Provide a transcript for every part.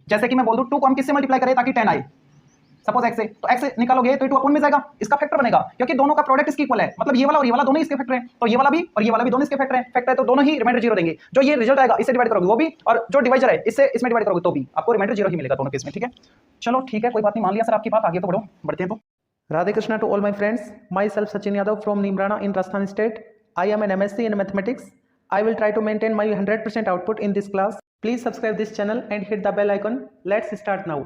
जैसे कि मैं बोल दूं 2 को हम किससे मल्टीप्लाई करें ताकि 10 आए, सपोज x से, तो x से निकालोगे तो ये 2 अपॉन में जाएगा, इसका फैक्टर बनेगा क्योंकि दोनों का प्रोडक्ट इसकी इक्वल है, मतलब ये वाला और ये वाला दोनों इसके फैक्टर हैं, तो ये वाला भी और ये वाला भी दोनों इसके फैक्टर हैं, फैक्टर है तो दोनों ही रिमाइंडर 0 देंगे। जो ये रिजल्ट आएगा इससे डिवाइड करोगे वो भी, और जो डिवाइजर है इससे इसमें डिवाइड करोगे तो भी आपको रिमाइंडर 0 ही मिलेगा दोनों केस में। ठीक है, चलो ठीक है, कोई बात नहीं, मान लिया सर आपकी बात, आगे तो बढ़ो, बढ़ते हैं। तो Radhe Krishna to all my friends. Myself Sachin Yadav from Nimrana in Rajasthan State. I am an MSc in Mathematics. I will try to maintain my 100% output in this class. Please subscribe this channel and hit the bell icon. Let's start now.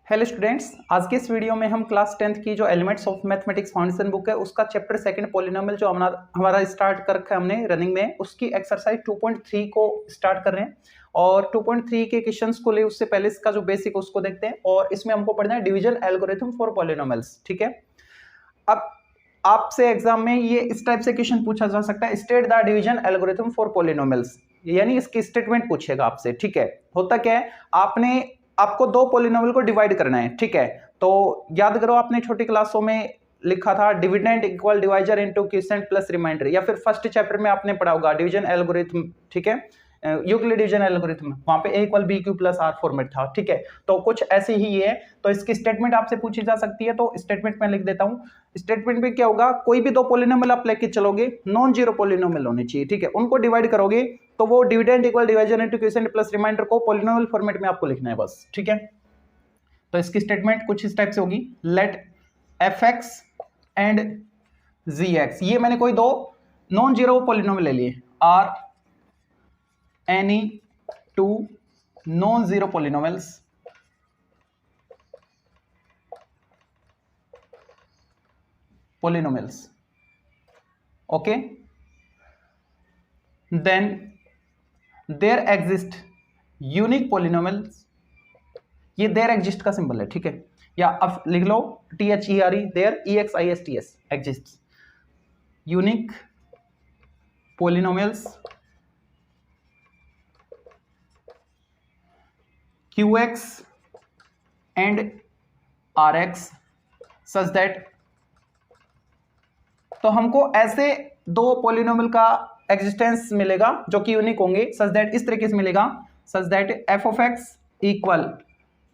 Hello students, आज के इस video में हम class 10th की जो elements of mathematics foundation book है उसका chapter 2 polynomial जो हमारा स्टार्ट कर रखा है हमने रनिंग में, उसकी एक्सरसाइज 2.3 को स्टार्ट कर रहे हैं और 2.3 के क्वेश्चंस को ले उससे पहले इसका जो बेसिक उसको देखते हैं और इसमें हमको पढ़ना है डिवीजन एल्गोरिथम फॉर पॉलिनोमियल्स। ठीक है, अब आपसे एग्जाम में ये इस टाइप से क्वेश्चन पूछा जा सकता है, state the division algorithm for polynomials, यानी इसकी स्टेटमेंट पूछेगा आपसे। ठीक है, होता क्या है, आपको 2 पॉलिनोमियल को डिवाइड करना है। ठीक है, तो याद करो आपने छोटी क्लासों में लिखा था dividend equal divisor into quotient plus remainder, या फिर फर्स्ट चैप्टर में आपने पढ़ा होगा डिवीजन एल्गोरिथम। ठीक है, यूक्लिड डिवीजन एल्गोरिथम, वहां पे a equal B Q plus R format था। ठीक है, तो कुछ ऐसी ही है, तो इसकी स्टेटमेंट आपसे पूछी जा सकती है, तो स्टेटमेंट में लिख देता हूँ। स्टेटमेंट में क्या होगा, कोई भी 2 पॉलिनोमियल आप लेके चलोगे, नॉन जीरो पॉलिनोमियल होने चाहिए। ठीक है, उनको डिवाइड करोगे तो वो dividend equal divisor into quotient plus remainder को पॉलिनोमियल फॉर्मेट में आपको लिखना है बस। ठीक है, तो इसकी स्टेटमेंट कुछ इस टाइप से होगी, let F X and G X, ये मैंने कोई 2 नॉन जीरो पॉलिनोमियल ले लिए, are any 2 non zero polynomials, okay, then there exist unique polynomials, ये देयर एग्जिस्ट का सिंबल है। ठीक है, या अब लिख लो THERE, there EXISTS exist, unique polynomials QX and RX such that, तो हमको ऐसे 2 पॉलिनोमियल का एग्जिस्टेंस मिलेगा जो कि यूनिक होंगे, सच दैट इस तरीके से मिलेगा, such that f of x equal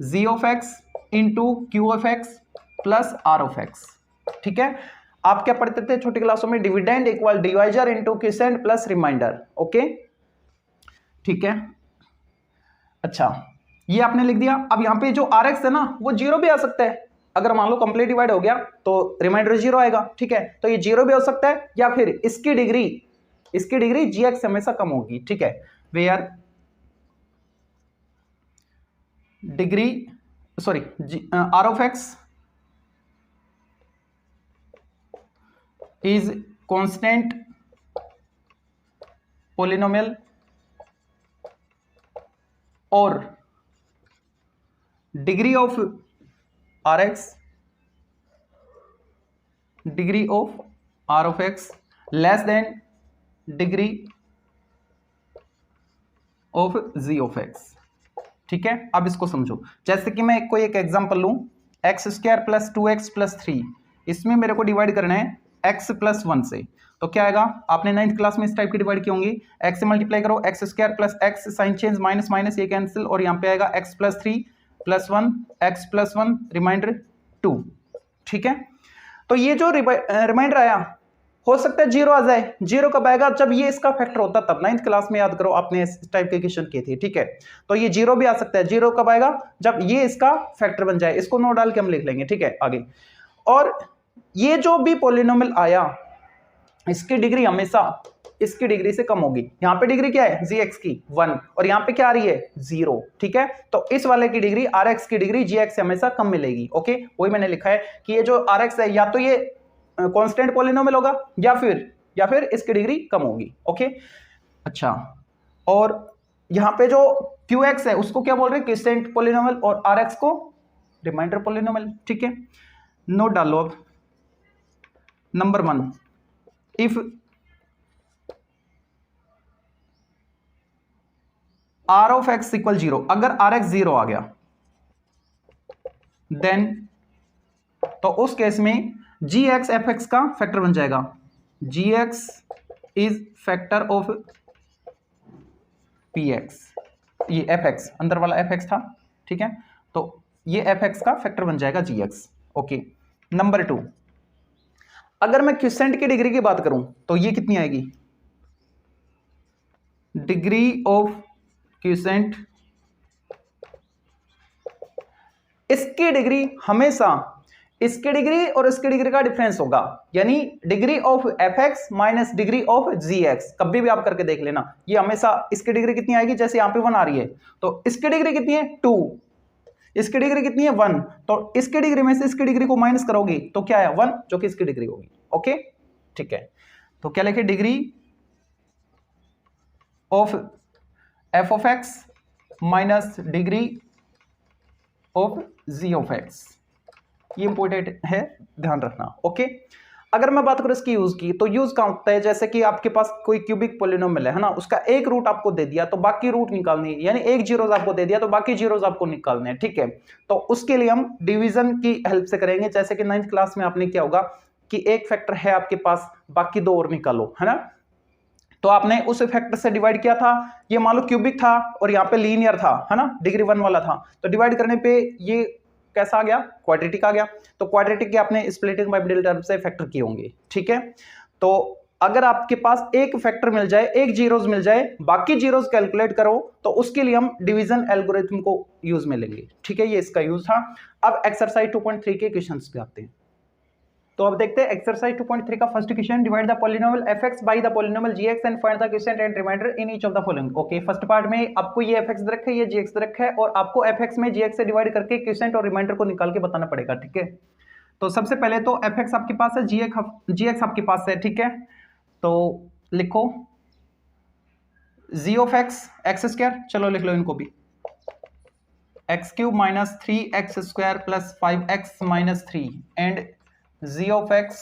g of x into q of x plus r of x। ठीक है, आप क्या पढ़ते थे छोटी क्लासों में, dividend equal divisor into quotient plus remainder. Okay, ठीक है, अच्छा ये आपने लिख दिया। अब यहाँ पे जो RX है ना वो 0 भी आ सकता है, अगर मान लो कंप्लीट डिवाइड हो गया तो रिमाइंडर 0 आएगा। ठीक है, तो ये 0 भी हो सकता है, या फिर इसकी डिग्री GX हमेशा कम होगी। ठीक है, where degree R of x is constant polynomial और degree of R of x less than degree of g of x। ठीक है, अब इसको समझो, जैसे कि मैं कोई एक एग्जांपल लूं, x square plus 2x plus 3, इसमें मेरे को डिवाइड करना है x प्लस 1 से, तो क्या आएगा, आपने 9th क्लास में इस टाइप की डिवाइड की होंगी, x से मल्टीप्लाई करो, x square plus x, sign change minus minus ये कैंसिल, और यहाँ पे आएगा x plus 3 plus 1 x plus 1 remainder 2। ठीक है, तो ये जो रिमाइंडर आया हो सकता है 0 आ जाए। 0 कब आएगा, जब ये इसका फैक्टर होता तब, 9th क्लास में याद करो आपने इस टाइप के क्वेश्चन किए थे। ठीक है, तो ये 0 भी आ सकता है। 0 कब आएगा, जब ये इसका फैक्टर बन जाए, इसको नो डाल के हम लिख लेंगे। ठीक है, आगे, और ये जो भी पॉलिनोमियल आया इसकी डिग्री हमेशा इसकी डिग्री से कम होगी। यहाँ पे डिग्री क्या है gx की 1, और यहाँ पे क्या आ रही है 0। ठीक है, तो इस वाले की डिग्री rx की डिग्री gx से हमेशा कम मिलेगी। ओके, वही मैंने लिखा है कि ये जो rx है या तो ये कांस्टेंट पॉलिनोमियल होगा या फिर इसकी डिग्री कम होगी। ओके, अच्छा, और यहाँ पे जो qx है उसको क्या बोल रहे हैं, क्वोशिएंट पॉलिनोमियल, और rx को रिमाइंडर पॉलिनोमियल। ठीक है, नोट डालो अब। Number 1, if R of x equal 0, अगर Rx 0 आ गया देन, तो उस केस में gx fx का फैक्टर बन जाएगा। gx is factor of px, ये fx अंदर वाला fx था, ठीक है, तो ये एफ एक्स का फैक्टर बन जाएगा जी एक्स। ओके, नंबर 2, अगर मैं क्विसेंट की डिग्री की बात करूं तो ये कितनी आएगी, डिग्री ऑफ क्विसेंट, इसकी डिग्री हमेशा इसकी डिग्री और इसकी डिग्री का डिफरेंस होगा, यानी degree of F X minus degree of G X, कभी भी आप करके देख लेना, ये हमेशा इसकी डिग्री कितनी आएगी, जैसे यहां पे 1 आ रही है तो इसकी डिग्री कितनी है 2, इसकी डिग्री कितनी है 1, तो इसकी डिग्री में से इसकी डिग्री को माइनस करोगी तो क्या है 1, जो कि इसकी डिग्री होगी। ओके, ठीक है, तो क्या लिखे, degree of F of X minus degree of G of X, ये इंपॉर्टेंट है, ध्यान रखना। ओके, अगर मैं बात करूं इसकी यूज की, तो यूज कहां होता है, जैसे कि आपके पास कोई क्यूबिक पॉलिनोमियल है ना, उसका एक रूट आपको दे दिया तो बाकी रूट निकालनी है, यानी एक जीरोस आपको दे दिया तो बाकी जीरोस आपको निकालने हैं। ठीक है, तो उसके लिए हम डिवीजन की हेल्प से करेंगे, जैसे कि 9th क्लास में आपने क्या होगा कि एक फैक्टर है आपके पास, बाकी 2 और निकालो, है ना, तो आपने उस फैक्टर से डिवाइड किया था, ये मान लो क्यूबिक था और यहाँ पे लीनियर था, है ना, डिग्री 1 वाला था, तो डिवाइड करने पे ये कैसा आ गया, क्वाड्रेटिक आ गया, तो क्वाड्रेटिक के आपने स्प्लिटिंग बाय मिडिल टर्म से फैक्टर किए होंगे। ठीक है, तो अगर आपके पास एक फैक्टर मिल जाए, एक जीरोस मिल जाए, बाकी जीरोस कैलकुलेट करो, तो उसके लिए हम डिवीजन एल्गोरिथम को यूज में लेंगे। ठीक है, ये इसका यूज था। अब एक्सरसाइज 2.3 के क्वेश्चंस पे आते हैं, तो अब देखते हैं एक्सरसाइज 2.3 का first question, divide the polynomial fx by the polynomial gx and find the quotient and remainder in each of the following. Okay, first part में आपको ये fx दे रखा है, ये gx दे रखा है, और आपको fx में gx से डिवाइड करके क्वोशिएंट और रिमाइंडर को निकाल के बताना पड़ेगा। ठीक है, तो सबसे पहले तो fx आपके पास है, gx आपके पास है। ठीक है, तो लिखो g ऑफ x स्क्वायर, चलो लिख लो इनको भी, x cube minus 3x square plus 5x minus 3 and g of x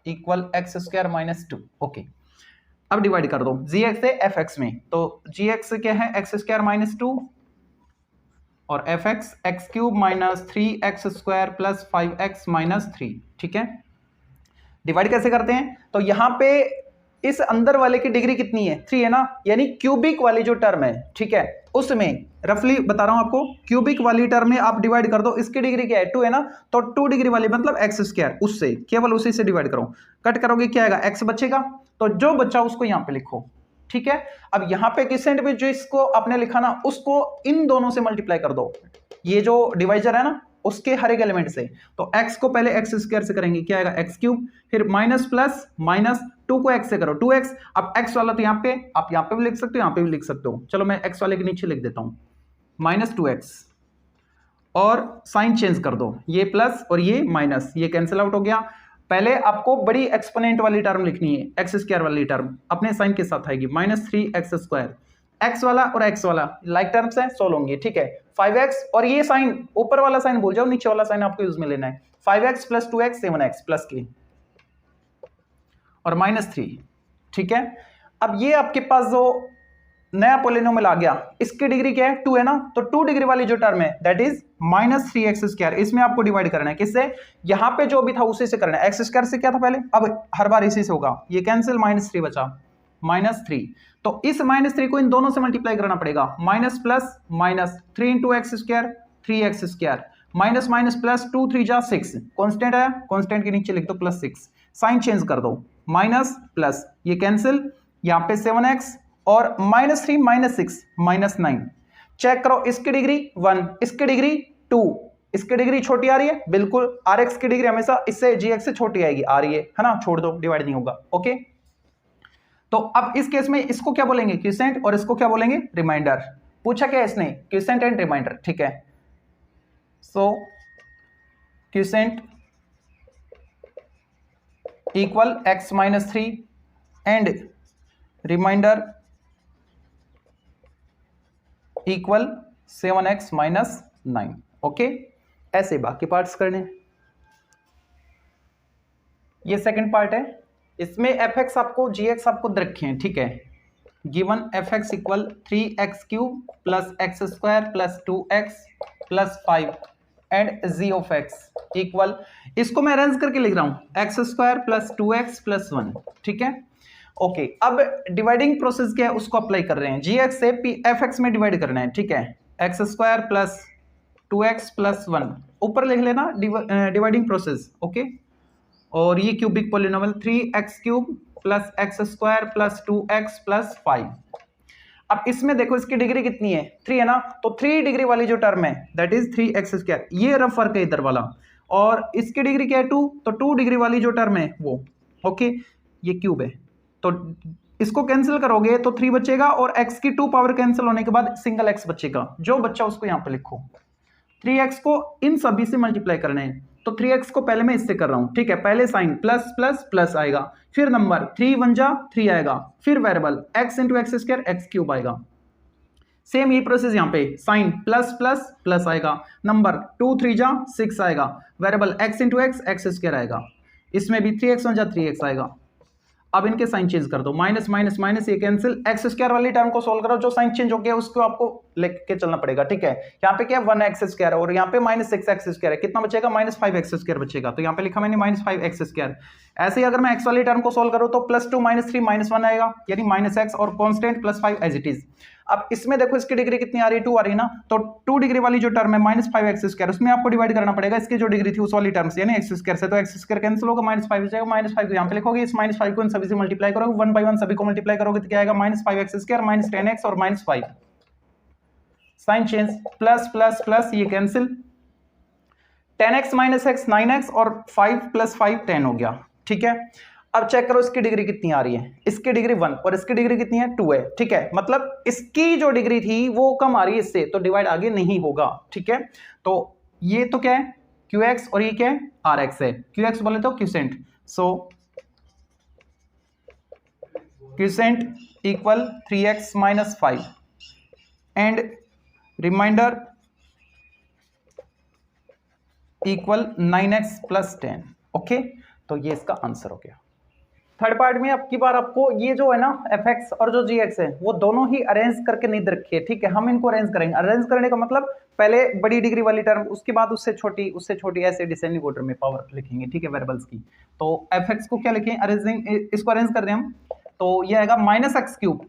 equal x square minus 2। Okay, अब डिवाइड कर दो gx से fx में, तो gx क्या है एक्स स्क्वायर माइनस 2 और fx x cube minus 3x square plus 5x minus 3। ठीक है, डिवाइड कैसे करते हैं, तो यहां पे इस अंदर वाले की डिग्री कितनी है 3 है ना, यानी क्यूबिक वाली जो टर्म है, ठीक है, उसमें रफली बता रहा हूं आपको, क्यूबिक वाली टर्म में आप डिवाइड कर दो, इसकी डिग्री क्या है 2 है ना, तो 2 डिग्री वाली मतलब एक्स स्क्वायर, उससे केवल उसी से डिवाइड करो, कट करोगे क्या आएगा एक्स बचेगा, तो जो बच्चा उसको यहां पे लिखो। ठीक है, अब यहां पे क्वोशिएंट में जो इसको आपने लिखा ना, उसको इन दोनों से मल्टीप्लाई कर दो, ये जो डिवाइजर है ना उसके हर एक एलिमेंट से, तो x को पहले एक्स स्क्वायर से करेंगे, क्या आएगा एक्स क्यूब, फिर माइनस प्लस माइनस 2 को x से करो 2x, अब x वाला तो यहाँ पे, आप यहाँ पे भी लिख सकते हो, यहाँ पे भी लिख सकते हो, चलो मैं x वाले के नीचे लिख देता हूँ माइनस 2x, और साइन चेंज कर दो, ये प्लस और ये माइनस, ये कैंसिल आउट हो गया। पहले आपको बड़ी एक्सपोनेंट वाली टर्म लिखनी है, एक्स स्क्वायर वाली टर्म अपने साइन के साथ आएगी, माइनस 3x स्क्वायर, x वाला और x वाला लाइक टर्म्स है, सोल्व होंगे। ठीक है, 5x और ये साइन ऊपर वाला साइन भूल जाओ, नीचे वाला साइन आपको यूज में लेना है, 5x plus 2x 7x plus के और माइनस 3। ठीक है, अब ये आपके पास जो नया पॉलिनोमियल आ गया, इसकी डिग्री क्या है 2 है ना, तो 2 डिग्री वाली जो टर्म है that is minus 3x square, इसमें आपको डिवाइड करना है, किससे, यहां पे जो भी था उसी से करना है, एक्स स्क्वायर से क्या था पहले, अब हर बार इसी से होगा, ये कैंसिल, माइनस 3 बचा, माइनस 3, तो इस माइनस 3 को इन दोनों से मल्टीप्लाई करना पड़ेगा, minus plus minus 3 into x square 3x square, minus minus plus 2 3 जा 6, कॉन्स्टेंट है, कॉन्स्टेंट के नीचे लिख दो प्लस 6, साइन चेंज कर दो, माइनस प्लस, ये कैंसिल, यहाँ पे 7x और माइनस 3 माइनस 6 माइनस 9, चेक करो, इसकी डिग्री 1, इसकी डिग्री 2, इसकी डिग्री छोटी आ रही है, बिल्कुल, rx की डिग्री हमेशा इससे gx से छोटी आएगी, आ रही है ना, छोड़ दो, डिवाइड नहीं होगा। ओके, तो अब इस केस में इसको क्या बोलेंगे क्वोशिएंट और इसको क्या बोलेंगे रिमाइंडर, पूछा क्या इसने क्वोशिएंट एंड रिमाइंडर। ठीक है, so quotient equal x minus 3 and remainder equal 7x minus 9। Okay, ऐसे बाकी पार्ट्स करने, ये सेकंड पार्ट है, इसमें fx आपको gx आपको दे रखे हैं। ठीक है, given fx equal 3x cube plus x square plus 2x plus 5 and g of x equal, इसको मैं अरेंज करके लिख रहा हूं x square plus 2x plus 1। ठीक है, ओके, अब डिवाइडिंग प्रोसेस क्या है उसको अप्लाई कर रहे हैं, gx से fx में डिवाइड करना है। ठीक है, x square plus 2x plus 1 ऊपर लिख लेना डिवाइडिंग प्रोसेस, ओके। और ये cubic polynomial 3x cube plus x square plus 2x plus 5। अब इसमें देखो इसकी डिग्री कितनी है 3 है ना, तो 3 डिग्री वाली जो टर्म है दैट इज 3x स्क्वायर, ये रफ फर्क है इधर वाला, और इसकी डिग्री क्या है 2, तो 2 डिग्री वाली जो टर्म है वो, ओके, ये क्यूब है, तो इसको कैंसिल करोगे तो 3 बचेगा और x की 2 पावर कैंसिल होने के बाद सिंगल x बचेगा, जो बच्चा उसको यहां पे लिखो। 3x को इन सभी से मल्टीप्लाई करना है, तो 3x को पहले मैं इससे कर रहा हूं, ठीक है। पहले साइन प्लस प्लस प्लस आएगा, फिर नंबर 3 1 जा 3 आएगा, फिर variable x into x square x cube आएगा। सेम ये प्रोसेस यहाँ पे साइन प्लस प्लस प्लस आएगा, नंबर 2 3 जा 6 आएगा, variable x into x X square आएगा, इसमें भी 3x 1 जा 3x आएगा। अब इनके साइन चेंज कर दो, माइनस माइनस माइनस ये कैंसिल, एक्स स्क्वायर वाली टर्म को सोल्व करो, जो साइन चेंज हो गया उसको आपको लेके चलना पड़ेगा, ठीक है। यहाँ पे क्या है 1x स्क्वायर और यहाँ पे माइनस 6x स्क्वायर है, कितना बचेगा माइनस 5x स्क्वायर बचेगा, तो यहाँ पे लिखा मैंने माइनस 5x स्क्वायर। ऐसे ही अगर मैं x वाली टर्म को सोल्व करूँ तो प्लस 2 माइनस 3 माइनस 1 आएगा, यानी माइनस x और constant plus 5 as it is. अब इसमें देखो इसकी डिग्री कितनी आ रही है 2 आ रही है ना, तो 2 डिग्री वाली जो टर्म है माइनस 5x स्क्वायर, उसमें आपको डिवाइड करना पड़ेगा इसकी जो डिग्री थी उस वाली टर्म से, यानी x स्क्वायर से, तो x स्क्वायर कैंसिल होगा, माइनस 5 जाएगा, माइनस 5 यहाँ पे लिखोगे, इस माइनस 5 को इन सभी से मल्टीप्लाई करोगे, 1 बाय 1 सभी को मल्टीप्लाई करोगे तो क्या आएगा minus 5x square minus 10x और minus 5, sign change plus plus plus ये cancel, 10x minus x 9x और 5 प्लस 5 10 हो गया, ठीक है। अब चेक करो इसकी डिग्री कितनी आ रही है, इसकी डिग्री 1 और इसकी डिग्री कितनी है 2 है, ठीक है, मतलब इसकी जो डिग्री थी वो कम आ रही है इससे, तो डिवाइड आगे नहीं होगा, ठीक है। तो ये तो क्या है qx और ये क्या है rx है, qx बोले तो quotient, so quotient equal 3x minus 5 and remainder equal 9x plus 10, okay. तो ये इसका आंसर हो गया। थर्ड पार्ट में अब की बार आपको ये जो है ना fx और जो gx है वो दोनों ही अरेंज करके नहीं रखिए, ठीक है, हम इनको अरेंज करेंगे। अरेंज करने का मतलब पहले बड़ी डिग्री वाली टर्म, उसके बाद उससे छोटी ऐसे डिसेंडिंग ऑर्डर में पावर लिखेंगे, ठीक है, वेरिएबल्स की। तो fx को क्या लिखें, अरेंजिंग, इसको अरेंज कर दें हम, तो ये आएगा माइनस एक्स क्यूब,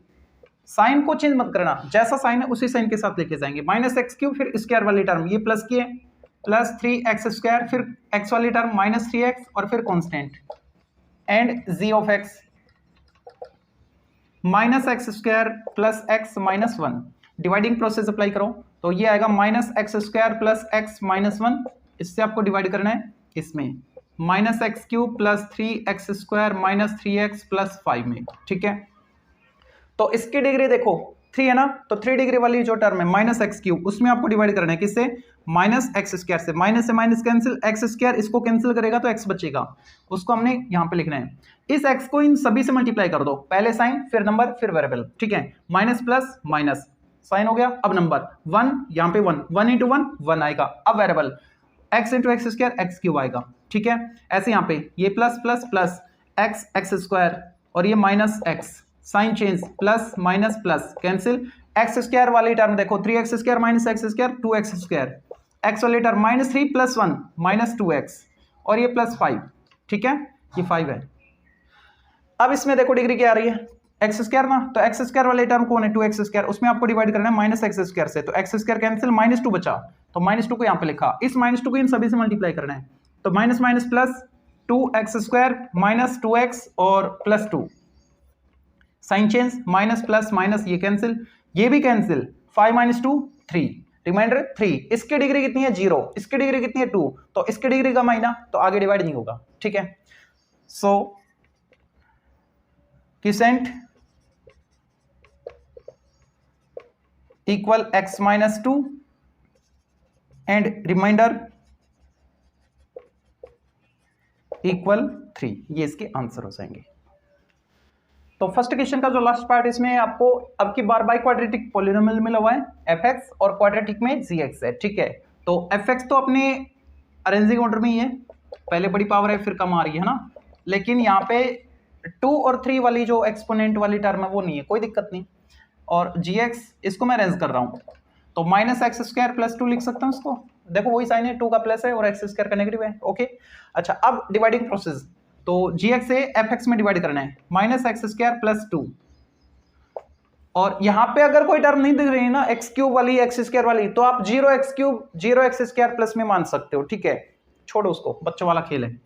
साइन को चेंज मत करना, जैसा साइन है उसी साइन के साथ लेके जाएंगे, माइनस एक्स क्यूब, फिर स्क्वायर वाली टर्म ये प्लस की है प्लस 3x स्क्वायर, फिर x वाली टर्म माइनस 3x और फिर constant and g of x minus x square plus x minus 1। Dividing process apply करो तो ये आएगा minus x square plus x minus 1, इससे आपको डिवाइड करना है इसमें minus x cube plus 3x square minus 3x plus 5 में, ठीक है। तो इसकी डिग्री देखो 3 है ना, तो 3 डिग्री वाली जो टर्म है माइनस एक्स क्यूब, उसमें आपको डिवाइड करना है किससे, माइनस एक्स स्क्वायर से, माइनस से माइनस कैंसिल, एक्स स्क्वायर इसको कैंसिल करेगा तो एक्स बचेगा, उसको हमने यहाँ पे लिखना है। इस एक्स को इन सभी से मल्टीप्लाई कर दो, पहले साइन फिर नंबर फिर वेरिएबल, ठीक है, माइनस प्लस माइनस साइन हो गया, अब नंबर 1 यहाँ पे 1 इंटू 1 आएगा, अब variable x into x square x cube आएगा, ठीक है। ऐसे यहाँ पे ये plus plus plus x square और ये minus x, sign change plus minus plus cancel, x square वाली टर्म देखो 3x square minus x square 2x square, x वाली term minus 3 plus 1 minus 2x और ये प्लस 5, ठीक है, ये 5 है। अब इसमें देखो डिग्री क्या आ रही है एक्स स्क्वायर ना, तो एक्स स्क्वायर वाली टर्म कौन है 2x स्क्वायर, उसमें आपको डिवाइड करना है माइनस एक्स स्क्वायर से, तो एक्स स्क्वायर कैंसिल माइनस 2 बचा, तो माइनस 2 को यहाँ पे लिखा, इस माइनस 2 को इन सभी से मल्टीप्लाई करना है, तो minus minus plus 2x square minus 2x और plus 2, sign change minus plus minus ये कैंसिल, ये भी कैंसिल, 5 माइनस 2 3, रिमाइंडर 3, इसकी डिग्री कितनी है 0, इसकी डिग्री कितनी है 2, तो इसकी डिग्री का माइना तो आगे डिवाइड नहीं होगा, ठीक है। So quotient equal x minus 2 and remainder equal 3, ये इसके आंसर हो जाएंगे। तो फर्स्ट क्वेश्चन का जो लास्ट पार्ट, इसमें आपको अब की बार बाई क्वाड्रेटिक पॉलिनोमियल मिला हुआ है fx और क्वाड्रेटिक में gx है, ठीक है। तो fx तो अपने अरेंजिंग ऑर्डर में ही है, पहले बड़ी पावर है फिर कम आ रही है ना, लेकिन यहाँ पे 2 और 3 वाली जो एक्सपोनेंट वाली टर्म है वो नहीं है, कोई दिक्कत नहीं। और gx इसको मैं अरेंज कर रहा हूँ, तो माइनस एक्स स्क्वायर प्लस 2 लिख सकता हूँ इसको, देखो वही साइन है, 2 का प्लस है और एक्स स्क्वायर का नेगेटिव है, ओके। अच्छा अब डिवाइडिंग प्रोसेस, तो gx से fx में डिवाइड करना है, माइनस एक्स स्क्वायर प्लस 2 और यहां पे अगर कोई टर्म नहीं दिख रही है ना एक्स क्यूब वाली एक्स स्क्वायर वाली, तो आप 0x³ 0x² प्लस में मान सकते हो, ठीक है, छोड़ो उसको, बच्चों वाला खेल है।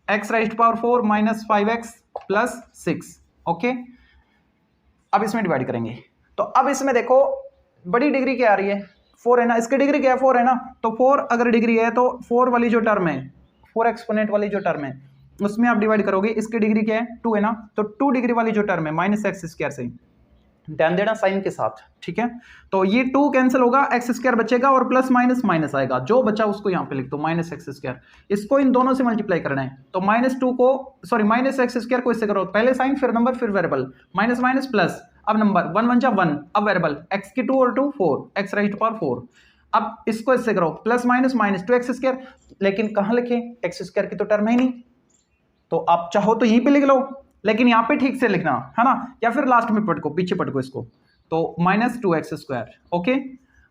x⁻⁴ minus 5x plus 6, okay. अब इसमें डिवाइड करेंगे, तो अब इसमें देखो बड़ी डिग्री क्या आ रही है, 4 है ना, इसकी डिग्री क्या है, 4 है ना, तो 4 अगर डिग्री है तो 4 वाली जो टर्म है, 4 एक्सपोनेंट वाली जो टर्म है उसमें आप डिवाइड करोगे, इसकी डिग्री क्या है, 2 है ना, तो 2 डिग्री वाली जो टर्म है -x² से, ध्यान देना साइन के साथ, ठीक है। तो ये 2 कैंसिल होगा, x² बचेगा और प्लस माइनस माइनस आएगा, जो बचा उसको यहां पे लिख दो -x²। इसको इन दोनों से मल्टीप्लाई करना है, तो -2 को सॉरी -x² को इससे करो, पहले साइन फिर नंबर फिर वेरिएबल, माइनस माइनस प्लस, अब नंबर 1 1 जा 1, अब वेरिएबल x की 2 और 2 4, x⁻⁴। अब इसको इससे करो, प्लस माइनस माइनस 2x², लेकिन कहां लिखे, x² की तो टर्म है नहीं, तो आप चाहो तो यहीं पे लिख लो, लेकिन यहां पे ठीक से लिखना है ना, या फिर लास्ट में पढ़ को, पीछे पढ़ को इसको, तो -2x², okay.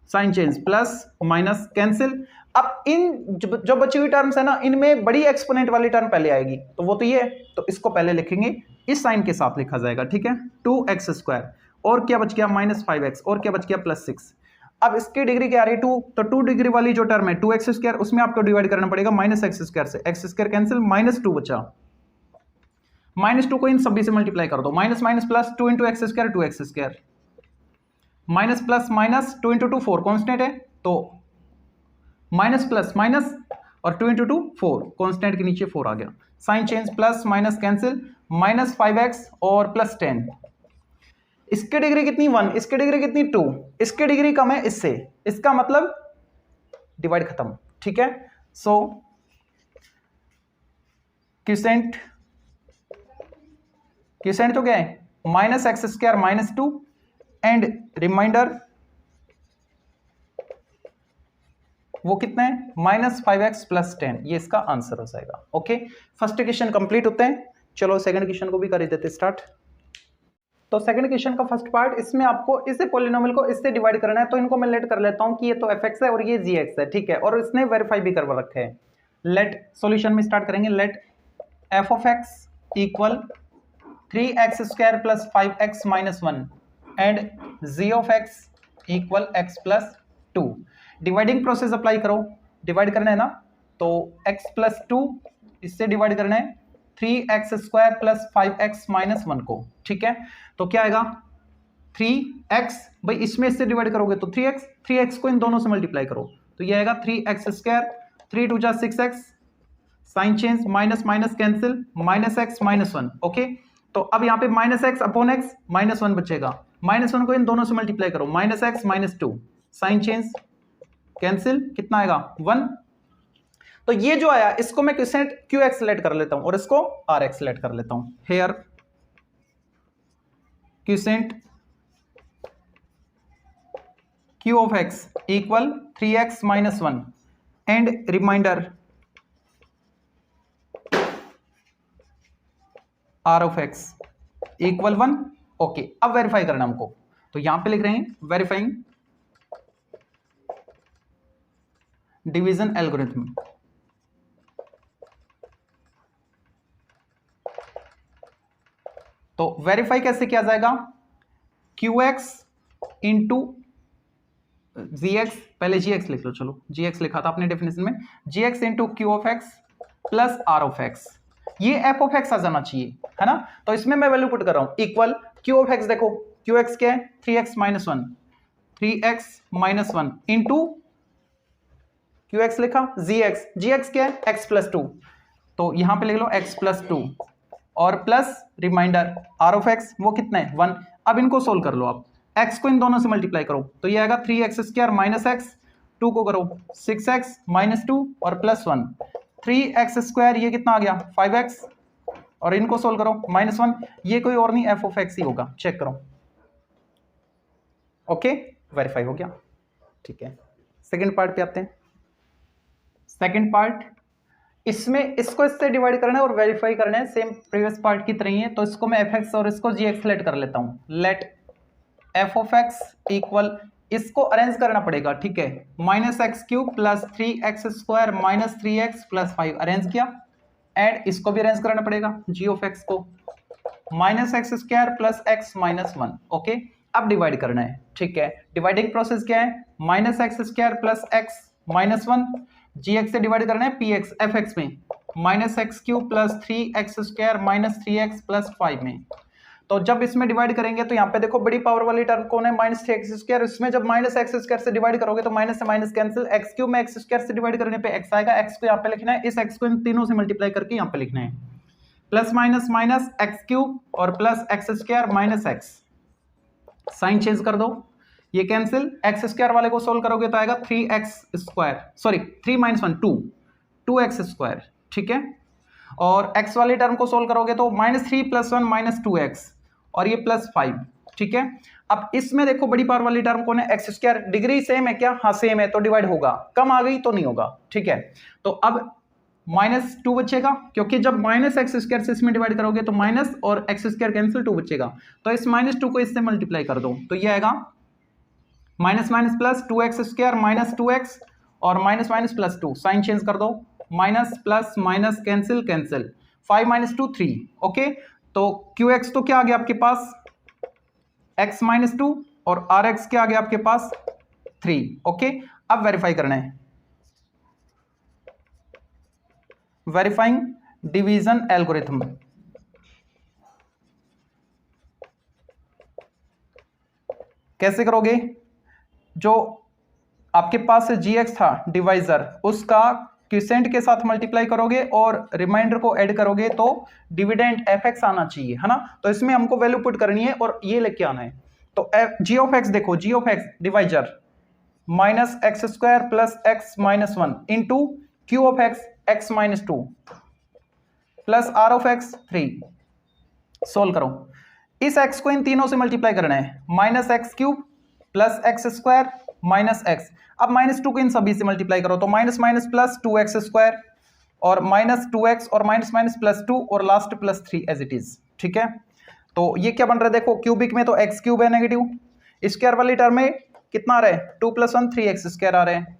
Sign change, plus minus cancel. अब इन जो बची हुई टर्म्स है ना, इनमें बड़ी एक्सपोनेंट वाली टर्म पहले आएगी, तो वो तो ये है, तो इसको पहले लिखेंगे, इस साइन के साथ लिखा जाएगा, ठीक है, 2x², और क्या बच गया -5x, और क्या बच गया +6। अब इसकी डिग्री क्या आ रही है, 2, तो 2 डिग्री वाली जो टर्म है 2x², उसमें आपको डिवाइड करना पड़ेगा -x² से, x² कैंसिल, -2 बचा, -2 को इन सभी से मल्टीप्लाई कर दो, minus minus plus 2 × x², 2x², minus plus minus 2 × 2 4 constant है, तो माइनस प्लस माइनस और 2 × 2 4, कांस्टेंट के नीचे 4 आ गया, sign change, plus minus cancel, -5x और +10। इसकी डिग्री कितनी 1, इसकी डिग्री कितनी 2, इसकी डिग्री कम है इससे, इसका मतलब डिवाइड खत्म, ठीक है। सो क्यूसेंट तो क्या है, -x² -2 एंड रिमाइंडर वो कितना है, -5x + 10, ये इसका आंसर हो जाएगा, ओके। फर्स्ट क्वेश्चन कंप्लीट होते हैं, चलो सेकंड क्वेश्चन को भी कर देते स्टार्ट। तो सेकंड क्वेश्चन का फर्स्ट पार्ट, इसमें आपको इस पॉलिनोमियल को इससे डिवाइड करना है, तो इनको मैं लेट कर लेता हूं कि ये तो fx है और ये gx है, ठीक है, और इसने वेरीफाई भी करवा रखा है। लेट सॉल्यूशन में स्टार्ट करेंगे, let f of x equal 3x² + 5x - 1 and g of x equal x + 2। Dividing process apply करो, डिवाइड करना है ना, तो x + 2 इससे डिवाइड करना है 3x² + 5x - 1 को, ठीक है। तो क्या आएगा, 3x, भाई इसमें इससे डिवाइड करोगे तो 3x को इन दोनों से मल्टीप्लाई करो, तो ये आएगा 3x², 3 × 2 = 6x, sign change, minus minus cancel, -x - 1, okay. तो अब यहाँ पे -x अपॉन x -1 बचेगा, -1 को इन दोनों से मल्टीप्लाई करो, -x - 2, साइन चेंज कैंसिल, कितना आएगा 1। तो ये जो आया इसको मैं क्यूसेंट qx सेलेक्ट कर लेता हूं और इसको rx सेलेक्ट कर लेता हूं, here quotient q of x equal 3x - 1 and remainder r of x equal 1, okay. अब वेरीफाई करना हमको, तो यहां पे लिख रहे हैं वेरीफाइंग डिवीजन एल्गोरिथम। तो वेरीफाई कैसे किया जाएगा, qx इंटू gx, पहले gx लिख लो, चलो gx लिखा था आपने डेफिनेशन में, gx into q of x plus r of x, ये f of x आ जाना चाहिए, है ना। तो इसमें मैं वैल्यू पुट कर रहा हूं, इक्वल q of x, देखो qx क्या है 3x - 1, 3x - 1 इंटू qx लिखा, gx क्या है x + 2, तो यहां पे लिख लो x + 2 और plus remainder r of x वो कितना है 1। अब इनको सोल्व कर लो आप, x को इन दोनों से मल्टीप्लाई करो, तो ये आएगा 3x² - x, 2 को करो 6x - 2 और +1, 3x², ये कितना आ गया 5x, और इनको सोल्व करो -1, ये कोई और नहीं f of x ही होगा, चेक करो, ओके, वेरीफाई हो गया, ठीक है। सेकंड पार्ट पे आते हैं। सेकंड पार्ट, इसमें इसको इससे डिवाइड करना है और वेरीफाई करना है, सेम प्रीवियस पार्ट की तरह ही है, तो इसको मैं fx और इसको gx लेट कर लेता हूं, let f of x equal, इसको अरेंज करना पड़ेगा, ठीक है, -x³ + 3x² - 3x + 5 अरेंज किया, एंड इसको भी अरेंज कराना पड़ेगा g of x को, -x² + x - 1, ओके। अब डिवाइड करना है, ठीक है। डिवाइडिंग प्रोसेस क्या है, minus x square plus x minus 1, जी एक्स से डिवाइड करना है पी एक्स एफ एक्स में, minus x cube plus 3x square minus 3x plus 5 में। तो जब इसमें डिवाइड करेंगे तो यहाँ पे देखो बड़ी पावर वाली टर्म कौन है, माइनस 3x स्क्वायर। इसमें जब माइनस एक्स स्क्वायर से डिवाइड करोगे तो माइनस से माइनस कैंसिल, एक्स क्यूब में एक्स स्क्वायर से डिवाइड करने पे x आएगा, x को यहाँ पे लिखना है, इस x को इन तीनों से मल्टीप्लाई करके यहाँ पे लिखना है, plus minus minus x cube और plus x square minus x, sign change कर दो, ये कैंसिल, एक्स स्क्वायर वाले को सोल्व करोगे तो आएगा 3x square, sorry 3 minus 1 2, 2x square, ठीक है। और x वाली टर्म को सोल्व करोगे तो माइनस 3 प्लस 1 माइनस 2x और ये प्लस 5, ठीक है। अब इसमें देखो बड़ी पावर वाली टर्म कौन है, एक्स स्क्वायर, डिग्री सेम है क्या, हाँ सेम है, तो डिवाइड होगा, कम आ गई तो नहीं होगा, ठीक है। तो अब माइनस 2 बचेगा, क्योंकि जब माइनस एक्स स्क्वायर से इसमें डिवाइड करोगे तो माइनस और एक्स स्क्वायर कैंसिल, 2 बचेगा, तो इस माइनस 2 को इससे मल्टीप्लाई कर दो तो ये आएगा minus minus plus 2x square minus 2x और minus minus plus 2, sign change कर दो, minus plus minus cancel cancel, 5 minus 2 3, okay. तो qx तो क्या आ गया आपके पास x माइनस 2 और rx क्या आ गया आपके पास 3, ओके। अब वेरीफाई करना है, वेरीफाइंग डिवीजन एल्गोरिथम, कैसे करोगे, जो आपके पास gx था डिवाइजर, उसका क्विसेंट के साथ मल्टीप्लाई करोगे और रिमाइंडर को ऐड करोगे तो डिविडेंड fx आना चाहिए, है ना। तो इसमें हमको वैल्यू पुट करनी है और ये लेके आना है। तो g ऑफ x देखो, g of x divisor minus x square plus x minus 1 into q of x x minus 2 plus r of x 3, solve करो, इस x को इन तीनों से मल्टीप्लाई करना है, minus x cube plus x square minus X, अब minus 2 को इन सभी से मल्टीप्लाई करो तो minus minus plus 2x square और माइनस 2x और माइनस माइनस प्लस 2 और last plus 3 as it is, ठीक है। तो ये क्या बन रहा है, देखो क्यूबिक में तो एक्स क्यूब है नेगेटिव, स्क्वायर वाली टर्म में कितना आ रहा है 2 प्लस 1 3x स्क्वायर आ रहे हैं,